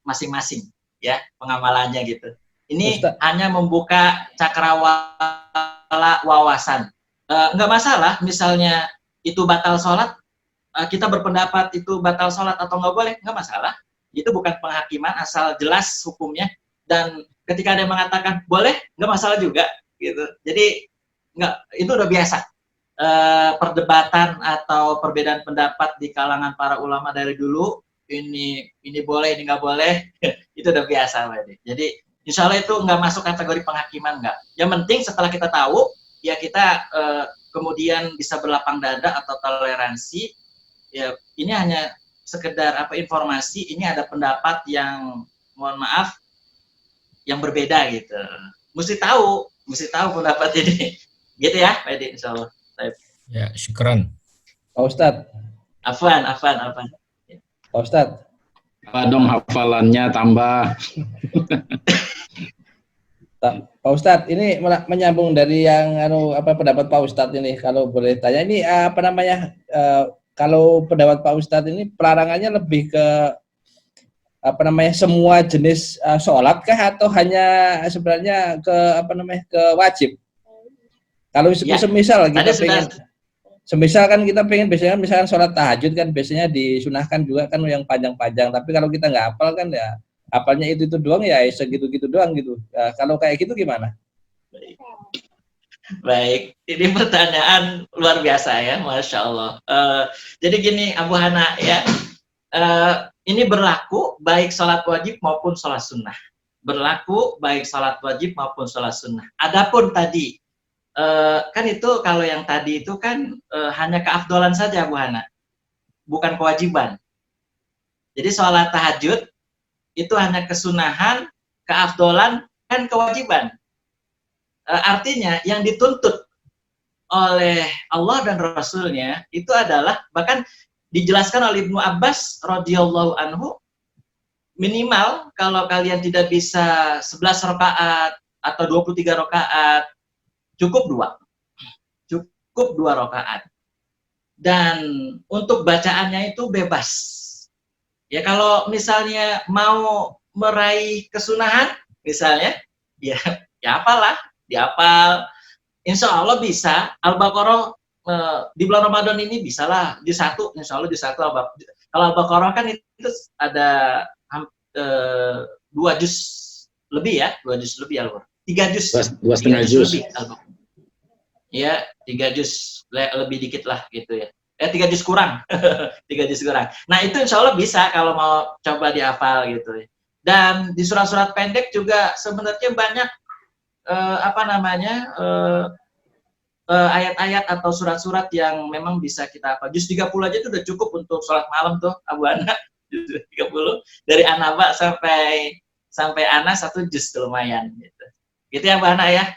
masing-masing ya pengamalannya gitu. Ini Ustaz, hanya membuka cakrawala wawasan. Nggak masalah misalnya itu batal sholat, kita berpendapat itu batal sholat atau nggak boleh, nggak masalah. Itu bukan penghakiman, asal jelas hukumnya. Dan ketika ada yang mengatakan boleh, nggak masalah juga gitu. Jadi itu udah biasa. Perdebatan atau perbedaan pendapat di kalangan para ulama dari dulu, ini boleh, ini nggak boleh, itu udah biasa. Jadi insya Allah itu nggak masuk kategori penghakiman, nggak. Yang penting setelah kita tahu, ya kita kemudian bisa berlapang dada atau toleransi. Ya ini hanya sekedar informasi. Ini ada pendapat yang mohon maaf yang berbeda gitu. Mesti tahu pendapat ini. Gitu ya, Pak Edi, insyaallah. Ya, syukran. Pak Ustadz. Afwan. Pak Ustadz. Apa dong hafalannya tambah. Pak Ustadz, ini menyambung dari yang pendapat Pak Ustadz ini, kalau boleh tanya, ini kalau pendapat Pak Ustadz ini pelarangannya lebih ke semua jenis sholat kah, atau hanya sebenarnya ke wajib? Kalau semisal kita pengen, semisal kan kita pengen biasanya misalkan sholat tahajud kan biasanya disunahkan juga kan yang panjang-panjang, tapi kalau kita nggak hafal kan ya hafalnya itu doang ya segitu-gitu doang gitu. Kalau kayak gitu gimana? Baik, ini pertanyaan luar biasa ya, Masya Allah. Jadi gini Abu Hana ya, ini berlaku baik sholat wajib maupun sholat sunnah. Berlaku baik sholat wajib maupun sholat sunnah. Adapun tadi, kan itu kalau yang tadi itu kan hanya keafdolan saja Bu Hana, bukan kewajiban. Jadi sholat tahajud itu hanya kesunahan, keafdolan, kan kewajiban. Artinya yang dituntut oleh Allah dan Rasulnya itu adalah, bahkan dijelaskan oleh Ibnu Abbas radhiyallahu anhu, minimal kalau kalian tidak bisa 11 rakaat atau 23 rakaat, cukup 2 rakaat. Dan untuk bacaannya itu bebas. Ya kalau misalnya mau meraih kesunahan, misalnya, ya apalah, dihafal. Insya Allah bisa. Al-Baqarah di bulan Ramadan ini bisalah di 1, insya Allah di 1. Kalau Al-Baqarah kan itu ada 2 juz lebih ya, 2 juz lebih Al-Baqarah. 3 juz. 2,5 juz. Ya, 3 juz lebih dikit lah gitu ya. 3 juz kurang. 3 juz kurang. Nah, itu insya Allah bisa kalau mau coba dihafal gitu ya. Dan di surat-surat pendek juga sebenarnya banyak ayat-ayat atau surat-surat yang memang bisa kita hafal. Juz 30 aja itu udah cukup untuk sholat malam tuh, Abu Ana. Juz 30 dari An-Naba sampai Anas 1 juz lumayan gitu. Gitu ya Mbak Ana ya.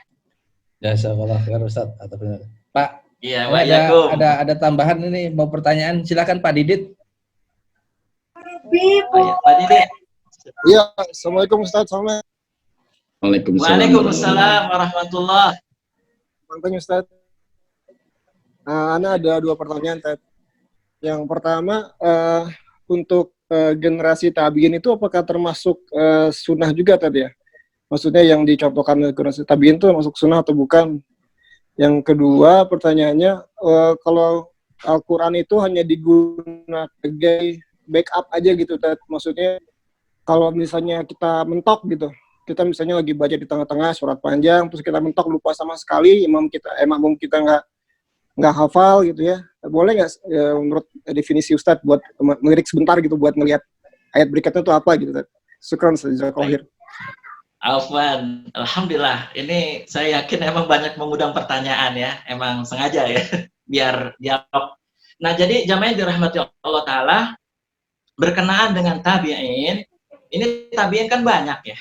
Jazakallah khair Ustaz. Pak, iya, ada tambahan ini, mau pertanyaan, silakan Pak Didit. Pak Didit. Iya, Assalamualaikum Ustaz. Waalaikumsalam warahmatullahi. Mantap Ustaz. Ana ada 2 pertanyaan, Ted. Yang pertama, untuk generasi tabiin itu apakah termasuk sunnah juga tadi ya? Maksudnya yang dicontohkan generasi tabiin itu masuk sunnah atau bukan? Yang kedua pertanyaannya, kalau Al-Quran itu hanya digunakan sebagai backup aja gitu, Ted. Maksudnya kalau misalnya kita mentok gitu, kita misalnya lagi baca di tengah-tengah surat panjang, terus kita mentok lupa sama sekali, imam kita nggak hafal gitu ya, boleh nggak menurut definisi Ustadz buat melirik sebentar gitu buat ngelihat ayat berikutnya itu apa gitu? Syukran, jazakallahu. Afwan, alhamdulillah. Ini saya yakin emang banyak mengundang pertanyaan ya, emang sengaja ya, biar dialog. Nah, jadi jamaah yang dirahmati Allah Ta'ala, berkenaan dengan tabi'in, ini tabi'in kan banyak ya,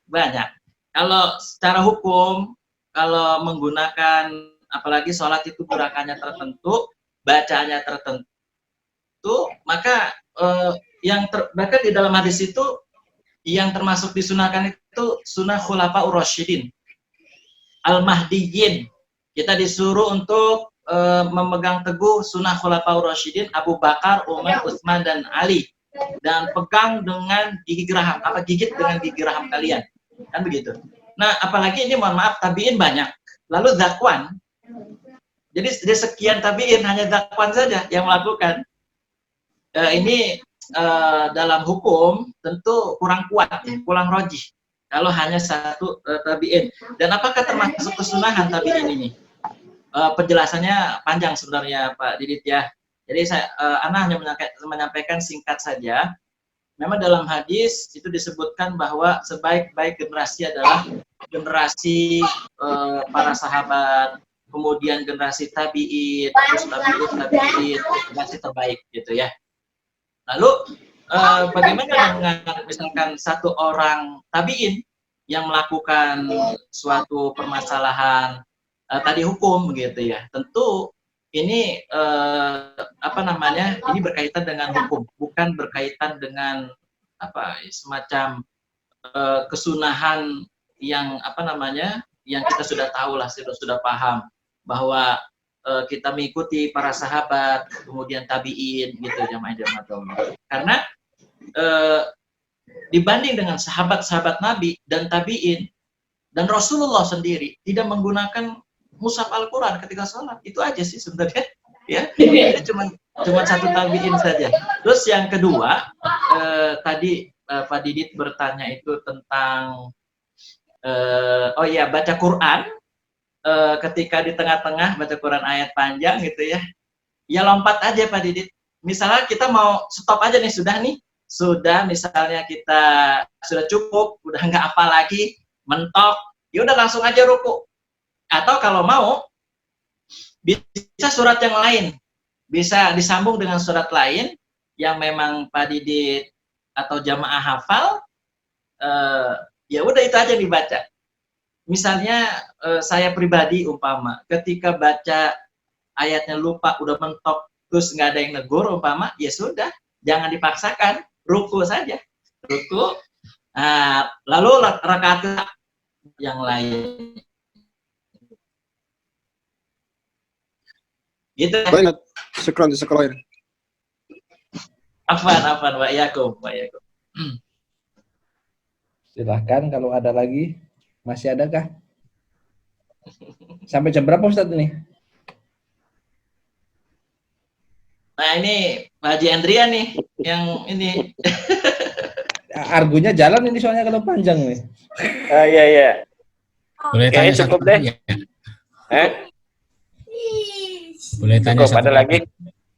banyak. Kalau secara hukum, kalau menggunakan, apalagi sholat itu gerakannya tertentu, bacaannya tertentu, maka bahkan di dalam hadis itu, yang termasuk disunahkan itu sunnah khulafaur rasyidin, al-mahdiyyin. Kita disuruh untuk memegang teguh sunnah khulafaur rasyidin, Abu Bakar, Umar, Utsman, dan Ali. Dan pegang dengan gigit dengan gigi geraham kalian. Kan begitu. Nah, apalagi ini mohon maaf, tabi'in banyak. Lalu zakwan. Jadi dari sekian tabi'in, hanya zakwan saja yang melakukan. Ini dalam hukum tentu kurang kuat, kurang rojih kalau hanya 1 tabi'in. Dan apakah termasuk kesunahan tabi'in ini? Penjelasannya panjang sebenarnya Pak Didit ya. Jadi Ana hanya menyampaikan singkat saja. Memang dalam hadis itu disebutkan bahwa sebaik-baik generasi adalah generasi para sahabat, kemudian generasi tabi'in, terus tabi'in, generasi terbaik gitu ya. Lalu bagaimana dengan misalkan 1 orang tabi'in yang melakukan suatu permasalahan tadi hukum gitu ya? Tentu ini apa namanya? Ini berkaitan dengan hukum, bukan berkaitan dengan apa semacam kesunahan yang apa namanya? Yang kita sudah tahu lah, sudah paham bahwa kita mengikuti para sahabat, kemudian tabiin gitu jamaah Allah. Karena dibanding dengan sahabat-sahabat Nabi dan tabiin dan Rasulullah sendiri tidak menggunakan mushaf Al-Quran ketika sholat, itu aja sih sebenarnya ya. Itu cuma satu tabiin saja. Terus yang kedua tadi Pak Didit bertanya itu tentang oh iya baca Quran ketika di tengah-tengah baca Quran ayat panjang gitu ya. Ya lompat aja Pak Didit. Misalnya kita mau stop aja nih, sudah misalnya kita sudah cukup, udah nggak apa lagi, mentok, ya udah langsung aja ruku. Atau kalau mau bisa surat yang lain, bisa disambung dengan surat lain yang memang Pak Didit atau jamaah hafal, ya udah itu aja dibaca. Misalnya saya pribadi umpama ketika baca ayatnya lupa, udah mentok, terus nggak ada yang negur umpama, ya sudah, jangan dipaksakan, ruku saja, ruku. Lalu rakaat yang lain. Gitu. Baik, syukran. Afwan, Pak Yakub. Silahkan kalau ada lagi. Masih adakah? Sampai jam berapa Ustadz ini? Nah ini Pak Haji Andria nih yang ini. Argunya jalan ini soalnya kalau panjang nih. Iya. Boleh tanya cukup satu deh. lagi ya? Boleh tanya cukup, satu ada lagi?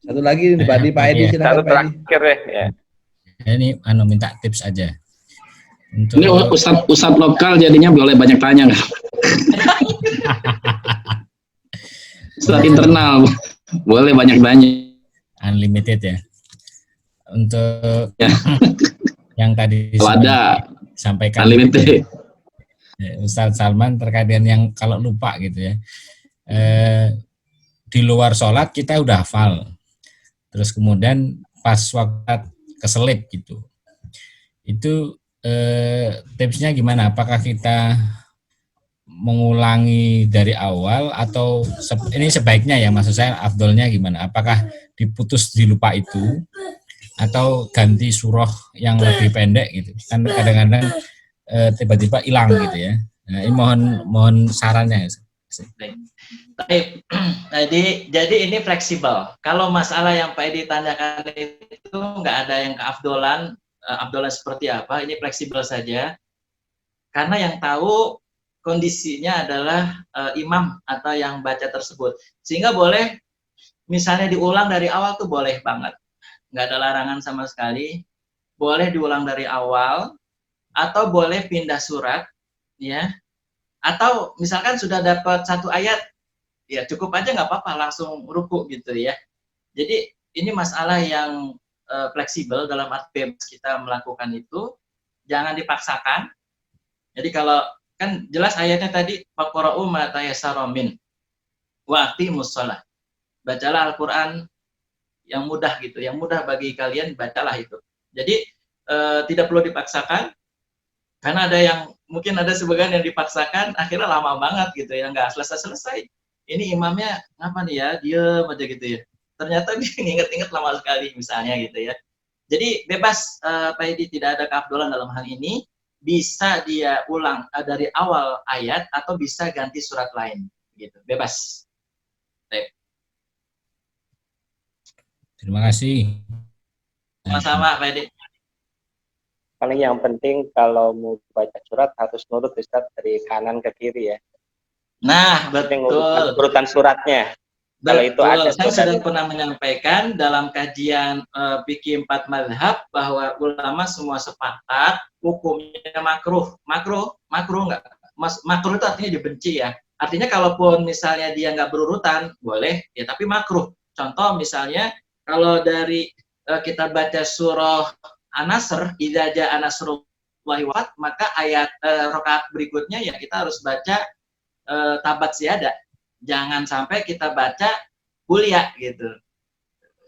Satu lagi nih Pak Edi Iya. silakan Satu Pak Edi. terakhir deh ya. Ini minta tips aja. Untuk Ini ustadz lokal jadinya boleh banyak tanya nggak? Ustadz internal boleh banyak tanya. unlimited ya. Untuk Ya. yang tadi Ada sampaikan unlimited. Ustadz Salman terkait dengan yang kalau lupa gitu ya. Di luar sholat kita udah hafal. Terus kemudian pas waktu keselip gitu. Itu tipsnya gimana? Apakah kita mengulangi dari awal atau ini sebaiknya ya, maksud saya afdolnya gimana? Apakah diputus di lupa itu atau ganti surah yang lebih pendek gitu? Kan kadang-kadang tiba-tiba hilang gitu ya. Nah, ini mohon sarannya. Jadi ini fleksibel. Kalau masalah yang Pak Edi tanyakan itu nggak ada yang keafdolan, afdolan seperti apa, ini fleksibel saja. Karena yang tahu kondisinya adalah imam atau yang baca tersebut. Sehingga boleh, misalnya diulang dari awal tuh boleh banget. Nggak ada larangan sama sekali. Boleh diulang dari awal, atau boleh pindah surat, ya. Atau misalkan sudah dapat satu ayat, ya cukup aja nggak apa-apa, langsung ruku gitu ya. Jadi ini masalah yang fleksibel dalam arti kita melakukan itu, jangan dipaksakan. Jadi kalau kan jelas ayatnya tadi faqra'u ma tayassara min wa aqimus shalah. Bacalah Al-Qur'an yang mudah gitu, yang mudah bagi kalian bacalah itu. Jadi tidak perlu dipaksakan, karena ada yang mungkin ada sebagian yang dipaksakan akhirnya lama banget gitu ya, nggak selesai. Ini imamnya ngapa nih ya, diem aja gitu ya. Ternyata dia inget-inget lama sekali misalnya gitu ya. Jadi bebas Pak Edi, tidak ada keafdolan dalam hal ini. Bisa dia ulang dari awal ayat atau bisa ganti surat lain gitu, bebas. Terima kasih. Sama-sama Pak Edi. Paling yang penting kalau mau baca surat harus nurut Ustaz dari kanan ke kiri ya. Nah, betul. Urutan suratnya. Kalau itu ada, saya sudah pernah menyampaikan dalam kajian fikih 4 mazhab bahwa ulama semua sepakat hukumnya makruh nggak? Makruh itu artinya dibenci ya. Artinya kalaupun misalnya dia nggak berurutan boleh ya, tapi makruh. Contoh misalnya kalau dari kita baca surah An-Nasr, idza jaa nasrullahi wal fath, maka ayat rakaat berikutnya ya kita harus baca tabat siada. Jangan sampai kita baca kuliah gitu,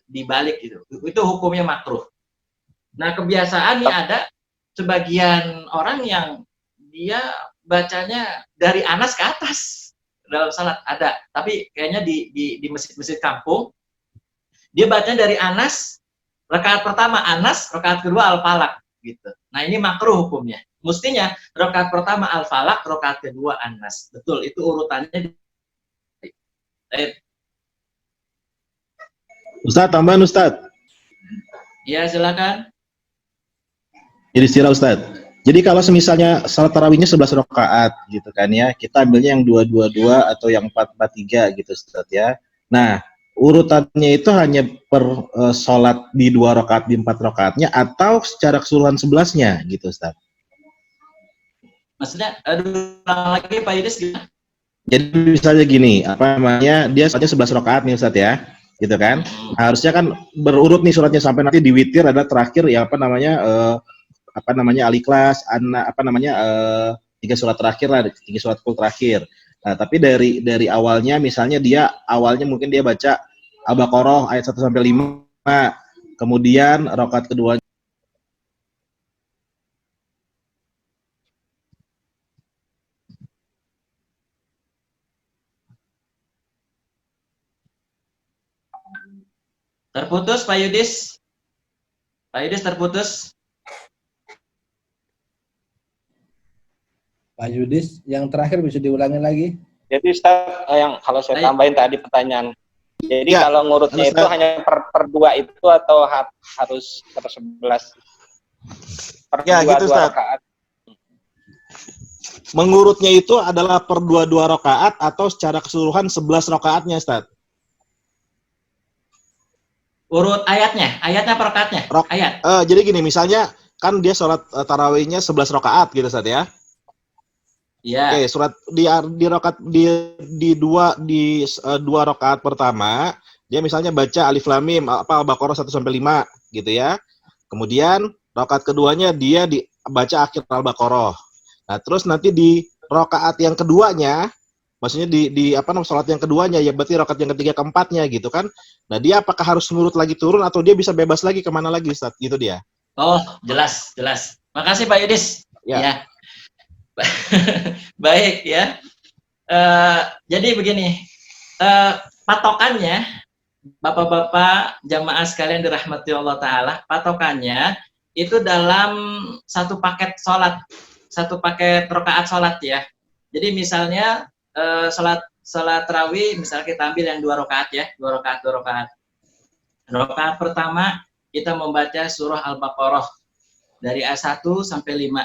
dibalik gitu. Itu hukumnya makruh. Nah, kebiasaannya ada sebagian orang yang dia bacanya dari Anas ke atas dalam salat, ada. Tapi kayaknya di masjid-masjid kampung dia bacanya dari Anas, rakaat pertama Anas, rakaat kedua Al-Falaq gitu. Nah, ini makruh hukumnya. Mestinya rakaat pertama Al-Falaq, rakaat kedua Anas. Betul, itu urutannya. Ustaz, tambahan Ustaz. Ya, silakan. Jadi istilah Ustaz. Jadi kalau semisalnya salat tarawihnya 11 rakaat gitu kan ya, kita ambilnya yang 222 atau yang 443 gitu Ustaz ya. Nah, urutannya itu hanya per salat di 2 rakaat di 4 rakaatnya atau secara keseluruhan 11-nya gitu Ustaz. Maksudnya, ulang lagi Pak Yudis gimana? Jadi misalnya gini, apa namanya, dia salatnya 11 rakaat nih Ustaz ya, gitu kan. Harusnya kan berurut nih suratnya sampai nanti di witir ada terakhir ya apa namanya Al-Ikhlas, tiga surat terakhir lah, 3 surat full terakhir. Nah, tapi dari awalnya misalnya awalnya mungkin dia baca Al-Baqarah ayat 1 sampai 5, kemudian rakaat kedua Terputus Pak Yudis. Pak Yudis terputus. Pak Yudis, yang terakhir bisa diulangi lagi? Jadi Ustaz, yang kalau saya tambahin tadi pertanyaan. Jadi Ya, kalau ngurutnya itu hanya per 2 itu atau harus per 11? Per Ya, 2 gitu, Ustaz. rakaat. mengurutnya itu adalah per 2 rakaat atau secara keseluruhan 11 rakaatnya Ustaz. Urut ayatnya per rakaatnya. Ayat. Jadi gini, misalnya kan dia sholat tarawihnya 11 rakaat gitu Ustaz ya. Iya. Oke, surat di rakaat di dua rakaat pertama, dia misalnya baca Alif Lam Mim Al-Baqarah 1 sampai 5 gitu ya. Kemudian rakaat keduanya dia baca akhir Al-Baqarah. Nah, terus nanti di rakaat yang keduanya, maksudnya di salat yang keduanya ya berarti rakaat yang ketiga keempatnya gitu kan. Nah, dia apakah harus ngurut lagi turun atau dia bisa bebas lagi kemana lagi Ustaz? Gitu dia. Oh, jelas. Makasih Pak Yudis. Ya. Baik ya. Jadi begini, patokannya Bapak-bapak jamaah sekalian dirahmati Allah Ta'ala, patokannya itu dalam satu paket sholat, satu paket rakaat sholat ya. Jadi misalnya sholat tarawih, misalnya kita ambil yang 2 rakaat ya, 2 rakaat. Rakaat pertama kita membaca surah Al-Baqarah dari ayat 1 sampai 5.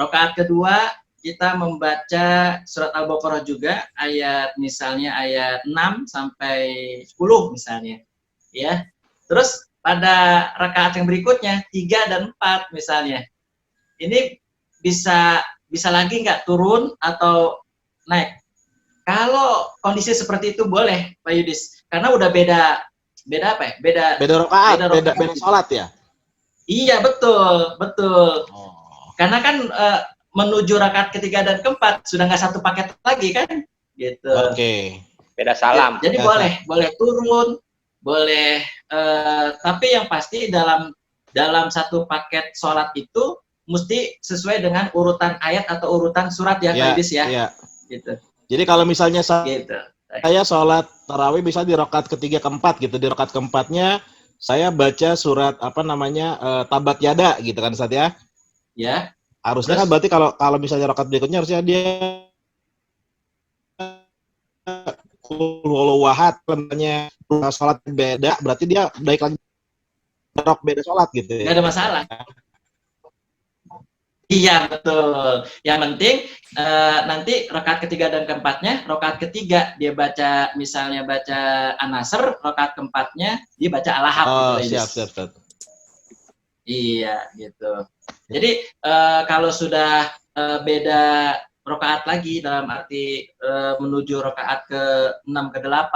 Rakaat kedua kita membaca surat Al-Baqarah juga misalnya ayat 6 sampai 10 misalnya. Ya. Terus pada rakaat yang berikutnya 3 dan 4 misalnya. Ini bisa lagi nggak turun atau naik? Kalau kondisi seperti itu boleh Pak Yudis, karena udah beda apa ya? Beda rakaat, beda sholat ya? Iya, betul. Karena kan menuju rakaat ketiga dan keempat sudah nggak satu paket lagi kan, gitu. Oke. Beda salam. Jadi boleh turun, boleh. Tapi yang pasti dalam satu paket sholat itu mesti sesuai dengan urutan ayat atau urutan surat ya, Pak Yudis ya. Iya. Gitu. Jadi kalau misalnya Gitu. saya sholat tarawih bisa di rakaat ketiga keempat gitu, di rakaat keempatnya saya baca surat Tabat Yada gitu kan Ustaz ya? Ya. Harusnya kan berarti kalau misalnya rakaat berikutnya harusnya dia Qul huwallahu ahad, namanya sholat beda, berarti dia baik lagi beda sholat gitu ya. Nggak ada masalah. Iya, betul. Yang penting nanti rakaat ketiga dan keempatnya, rakaat ketiga dia baca misalnya baca An-Nasr, rakaat keempatnya dia baca Al-Ahqaf. Oh, siap. Iya, gitu. Jadi kalau sudah beda rakaat lagi dalam arti menuju rakaat ke-6 ke-8,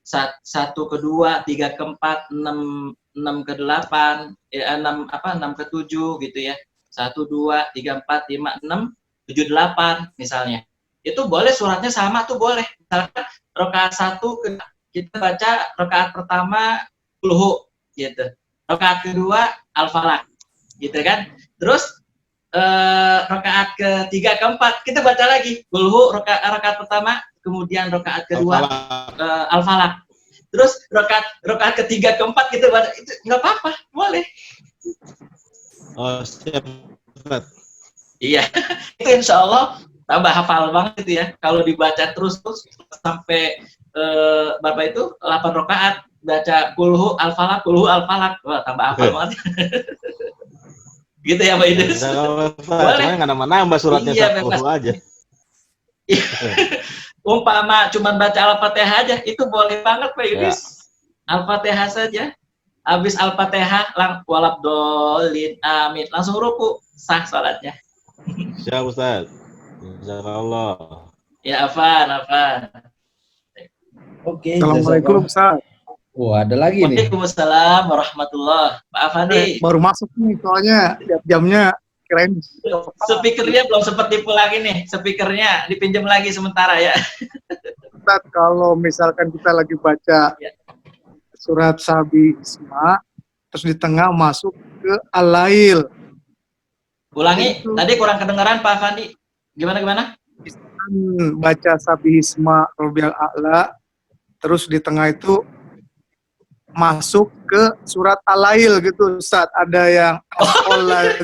1 ke-2, 3 ke-4, 6 ke-8, 6 ke-7 gitu ya. 1 2 3 4 5 6 7 8 misalnya. Itu boleh suratnya sama tuh boleh. Misalkan rakaat 1 ke kita baca rakaat pertama kulhu gitu. Rakaat kedua Al-Falaq gitu kan. Terus rakaat ketiga keempat kita baca lagi kulhu rakaat pertama, kemudian rakaat kedua Al-Falaq. Terus rakaat ketiga keempat kita baca, itu nggak apa-apa, boleh. Oh, siap. Iya, itu insya Allah tambah hafal banget itu ya. Kalau dibaca terus sampai Bapak itu 8 rakaat baca kulhu Al-Falaq, wah tambah hafal banget. Gitu ya Pak Idris. Boleh. Cuma nggak nambah suratnya iya, satu aja. Umpama cuma baca Al-Fatihah aja, itu boleh banget Pak Idris. Ya. Al-Fatihah saja. Habis Al-Fatihah, walabdolin, amin. Langsung ruku, sah salatnya. Siap Ustaz. Insyaallah. Ya, Afan. Oke. Assalamualaikum Ustaz. Wah, ada lagi nih. Waalaikumsalam warahmatullahi. Pak Afandi. Baru masuk nih, soalnya jamnya keren. Speakernya belum sempat dipulangin nih. Speakernya dipinjam lagi sementara ya. Ustaz, kalau misalkan kita lagi baca surat Sabi Isma, terus di tengah masuk ke Al-Lail. Ulangi, tadi kurang kedengaran Pak Afandi. Gimana? Baca Sabi Isma Robial A'la, terus di tengah itu masuk ke surat Al-Lail gitu Ustaz. Ada yang Al-Lail.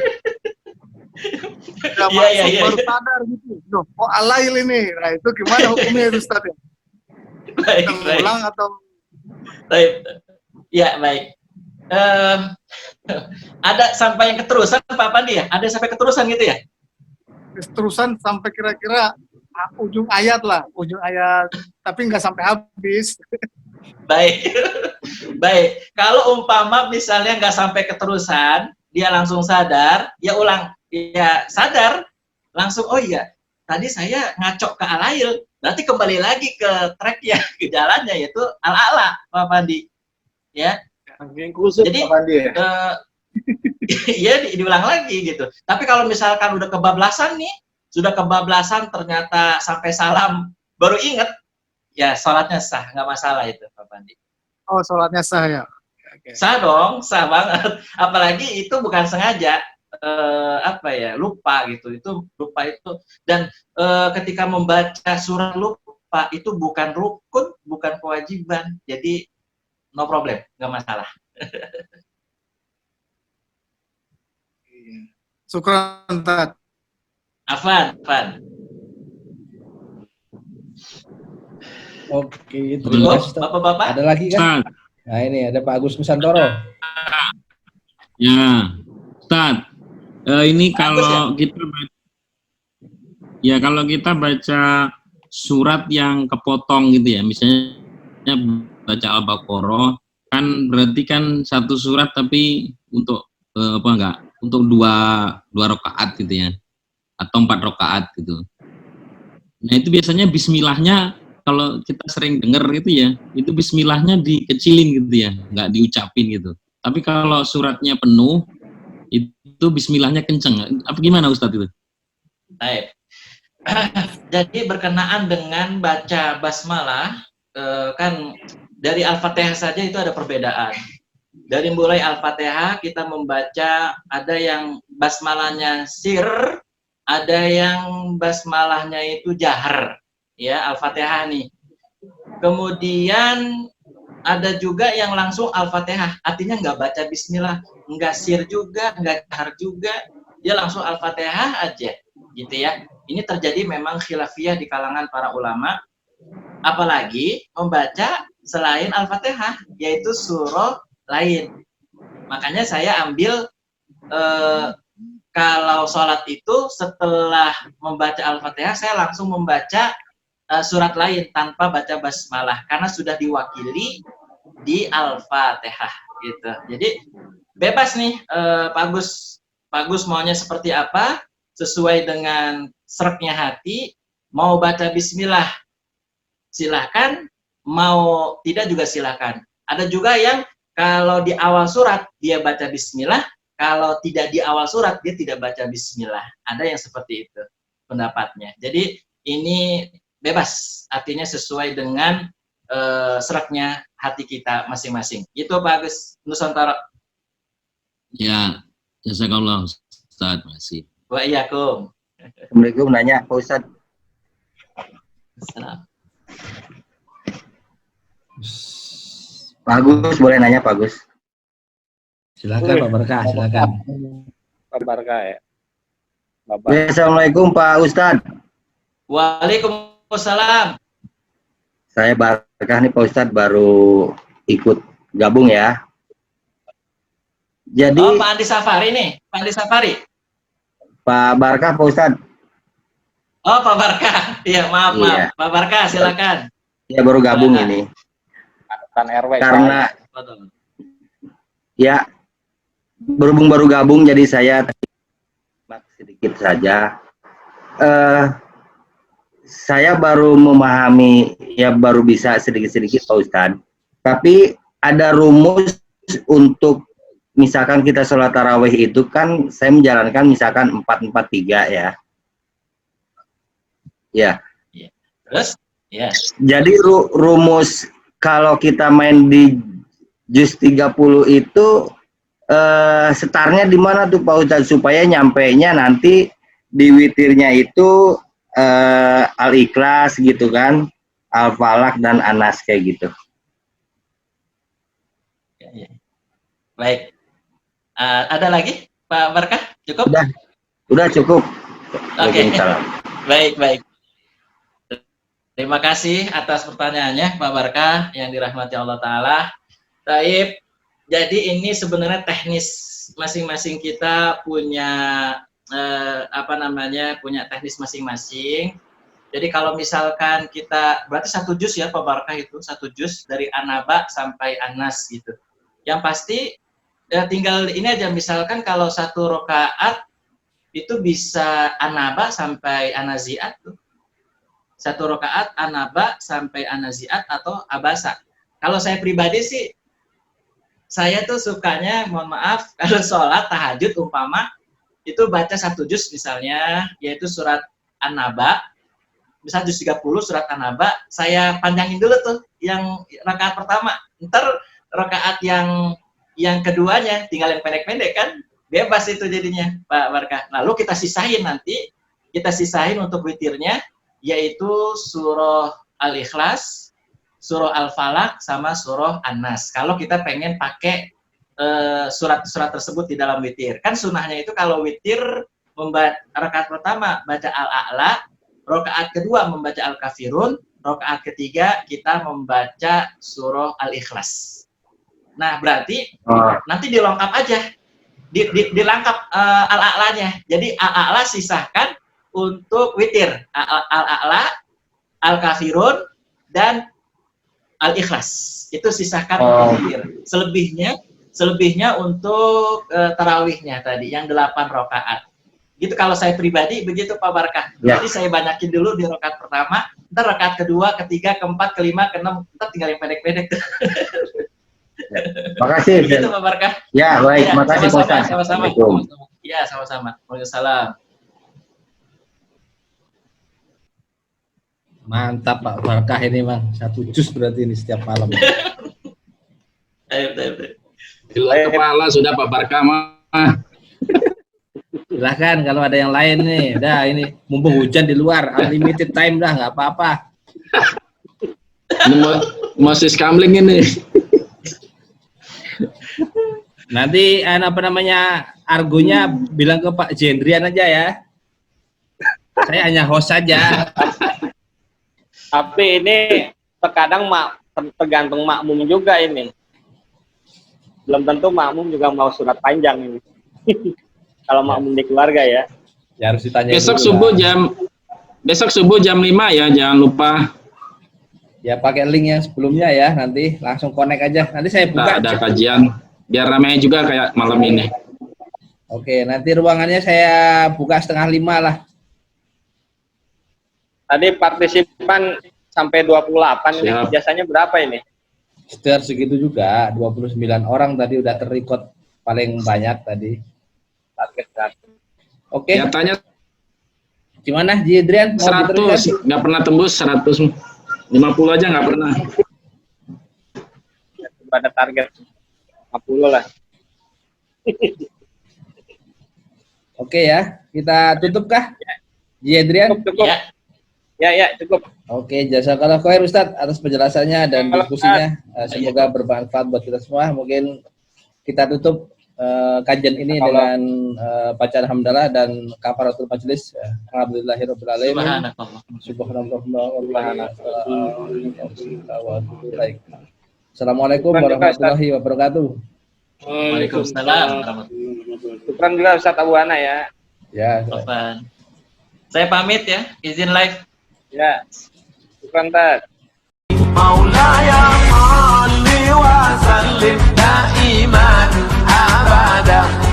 Iya. Baru sadar gitu. Loh, kok Al-Lail ini? Nah, itu gimana hukumnya itu Ustaz? Baik. Ulang atau? Baik. Ya, baik. Ada sampai yang keterusan Pak Afandi ya? Ada sampai keterusan gitu ya? Keterusan sampai kira-kira ujung ayat, tapi nggak sampai habis. Baik. Kalau umpama misalnya nggak sampai keterusan, dia langsung sadar, ya ulang, ya sadar, langsung, oh iya, tadi saya ngacok ke Al-Lail, berarti kembali lagi ke tracknya, ke jalannya, yaitu Al-A'la, Pak Pandi. Ya. Jadi, ya diulang lagi gitu. Tapi kalau misalkan udah kebablasan nih, ternyata sampai salam, baru inget, ya sholatnya sah, nggak masalah itu Pak Pandi. Oh, sholatnya sah ya? Okay. Sah dong, sah banget. Apalagi itu bukan sengaja, lupa gitu. Itu lupa itu. Dan ketika membaca surah lupa itu bukan rukun, bukan kewajiban. Jadi no problem, nggak masalah. Syukran, Tat. Afan. Oke, terima kasih. Bapak-bapak. Ada lagi kan? Nah, ini ada Pak Agus Nusantoro. Ya, Ustaz. Ini kalau kita baca surat yang kepotong gitu ya, misalnya baca Al-Baqarah, kan berarti kan satu surat tapi untuk untuk dua rakaat gitu ya, atau 4 rakaat gitu. Nah itu biasanya Bismillahnya kalau kita sering dengar gitu ya, itu Bismillahnya dikecilin gitu ya, nggak diucapin gitu. Tapi kalau suratnya penuh, itu Bismillahnya kenceng. Apa gimana Ustadz itu? Baik. Jadi berkenaan dengan baca basmalah, kan dari Al-Fatihah saja itu ada perbedaan. Dari mulai Al-Fatihah kita membaca, ada yang basmalahnya sir, ada yang basmalahnya itu jahar. Ya, Al-Fatihah nih. Kemudian ada juga yang langsung Al-Fatihah, artinya nggak baca bismillah, nggak sir juga, nggak jahar juga, dia langsung Al-Fatihah aja, gitu ya. Ini terjadi memang khilafiyah di kalangan para ulama, apalagi membaca selain Al-Fatihah, yaitu surah lain. Makanya saya ambil kalau sholat itu setelah membaca Al-Fatihah, saya langsung membaca surat lain tanpa baca basmalah karena sudah diwakili di Al-Fatihah gitu. Jadi bebas nih Pak Agus maunya seperti apa sesuai dengan sreknya hati. Mau baca bismillah silakan, mau tidak juga silakan. Ada juga yang kalau di awal surat dia baca bismillah, kalau tidak di awal surat dia tidak baca bismillah. Ada yang seperti itu pendapatnya. Jadi ini bebas, artinya sesuai dengan seraknya hati kita masing-masing. Itu Pak Agus Nusantara. Ya, jazakallah Ustaz, masih. Wa iyyakum. Assalamualaikum, nanya Pak Ustadz. Assalam. Pak Agus, boleh nanya Pak Agus? Silakan Pak Barkah, silakan. Pak Barkah ya. Bapak. Ya, Assalamualaikum Pak Ustadz. Waalaikumsalam. Saya Barkah nih Pak Ustadz, baru ikut gabung ya. Jadi Oh, Pak Andi Safari nih, Pak Andi Safari. Pak Barkah Pak Ustadz. Oh, Pak Barkah. Iya, maaf. Iya. Pak Barkah, silakan. Ya baru gabung Silakan. ini. Tan RW. Karena Betul. ya berhubung baru gabung jadi saya sedikit saja. Saya baru memahami, ya baru bisa sedikit-sedikit Pak Ustadz. Tapi ada rumus untuk misalkan kita sholat tarawih itu kan saya menjalankan misalkan 4-4-3 ya. Ya. Terus? Ya. Jadi rumus kalau kita main di juz 30 itu setarnya di mana tuh Pak Ustadz supaya nyampainya nanti di witirnya itu Al-Ikhlas gitu kan, Al-Falaq dan Anas kayak gitu. Ya. Baik. Ada lagi Pak Barkah? Cukup? Udah cukup. Oke. Waalaikumsalam. Baik. Terima kasih atas pertanyaannya Pak Barkah yang dirahmati Allah Ta'ala. Taib, jadi ini sebenarnya teknis masing-masing kita punya punya teknis masing-masing. Jadi kalau misalkan kita berarti 1 juz ya Pak Barkah itu 1 juz dari An-Naba sampai An-Nas gitu. Yang pasti tinggal ini aja misalkan kalau 1 rakaat itu bisa An-Naba sampai An-Nazi'at tuh. 1 rakaat An-Naba sampai An-Nazi'at atau Abasa. Kalau saya pribadi sih, saya tuh sukanya, mohon maaf, kalau sholat tahajud umpama, itu baca 1 juz misalnya, yaitu surat An-Naba, misal juz 30 surat An-Naba, saya panjangin dulu tuh, yang rakaat pertama. Ntar rakaat yang keduanya, tinggal yang pendek-pendek kan, bebas itu jadinya, Pak Barkah. Lalu kita sisahin nanti, untuk witirnya, yaitu surah Al-Ikhlas, surah Al-Falaq, sama surah An-Nas. Kalau kita pengen pakai surat-surat tersebut di dalam witir. Kan sunnahnya itu kalau witir, rakaat pertama baca Al-A'la, rakaat kedua membaca Al-Kafirun, rakaat ketiga kita membaca surah Al-Ikhlas. Nah, berarti nanti dilengkap aja. Dilengkap Al-A'lanya. Jadi Al-A'la sisahkan untuk witir, Al-A'la, Al-Kafirun, dan Al-Ikhlas. Itu sisahkan untuk witir. Selebihnya untuk tarawihnya tadi, yang 8 rakaat. Gitu kalau saya pribadi, begitu Pak Barkah. Ya. Jadi saya banyakin dulu di rakaat pertama, ntar rakaat kedua, ketiga, keempat, kelima, keenam, ntar tinggal yang pendek-pendek. Makasih. Begitu Pak Barkah. Ya, baik. Ya, Makasih Pak Ustadz. sama-sama. Assalamualaikum. Ya, sama-sama. Waalaikumsalam. Mantap Pak Barkah ini Bang. 1 juz berarti ini setiap malam. Ayo. Di luar kepala sudah Pak Barkah mah. Silahkan kalau ada yang lain nih. Udah ini mumpung hujan di luar, unlimited time dah, nggak apa-apa. Ini Moses Kamling ini. Nanti argonya bilang ke Pak Jendrian aja ya. Saya hanya host saja. Tapi ini terkadang tergantung makmum juga ini. Belum tentu makmum juga mau surat panjang ini. Kalau makmum di keluarga ya. Ya harus ditanya. Besok subuh jam 5 ya, jangan lupa. Ya pakai link yang sebelumnya ya, nanti langsung connect aja. Nanti saya buka. Ada kajian biar ramai juga kayak malam ini. Oke, nanti ruangannya saya buka 4:30 lah. Tadi partisipan sampai 28 ini, Siap. biasanya berapa ini? Sekitar segitu juga, 29 orang tadi udah terrecord paling banyak tadi. Oke. Ya tanya Gimana Jendrian? Mau diteruskan? 100, nggak pernah tembus 150 aja nggak pernah. ada target 50 lah. Oke ya, kita tutup kah? Ji Adrian? Cukup. Ya, cukup. Oke, jazakallah khair Ustadz atas penjelasannya dan diskusinya. Semoga bermanfaat buat kita semua. Mungkin kita tutup kajian ini dengan bacaan hamdalah dan kafaratul majelis. Alhamdulillahirabbil alamin. Subhanallah. Assalamualaikum warahmatullahi wabarakatuh. Waalaikumsalam warahmatullahi wabarakatuh. Syukran juga Ustadz Abu Hana ya. Ya. Saya pamit ya, izin live. Ya. Syukran Tad. مولاي صل وسلم دائما أبدا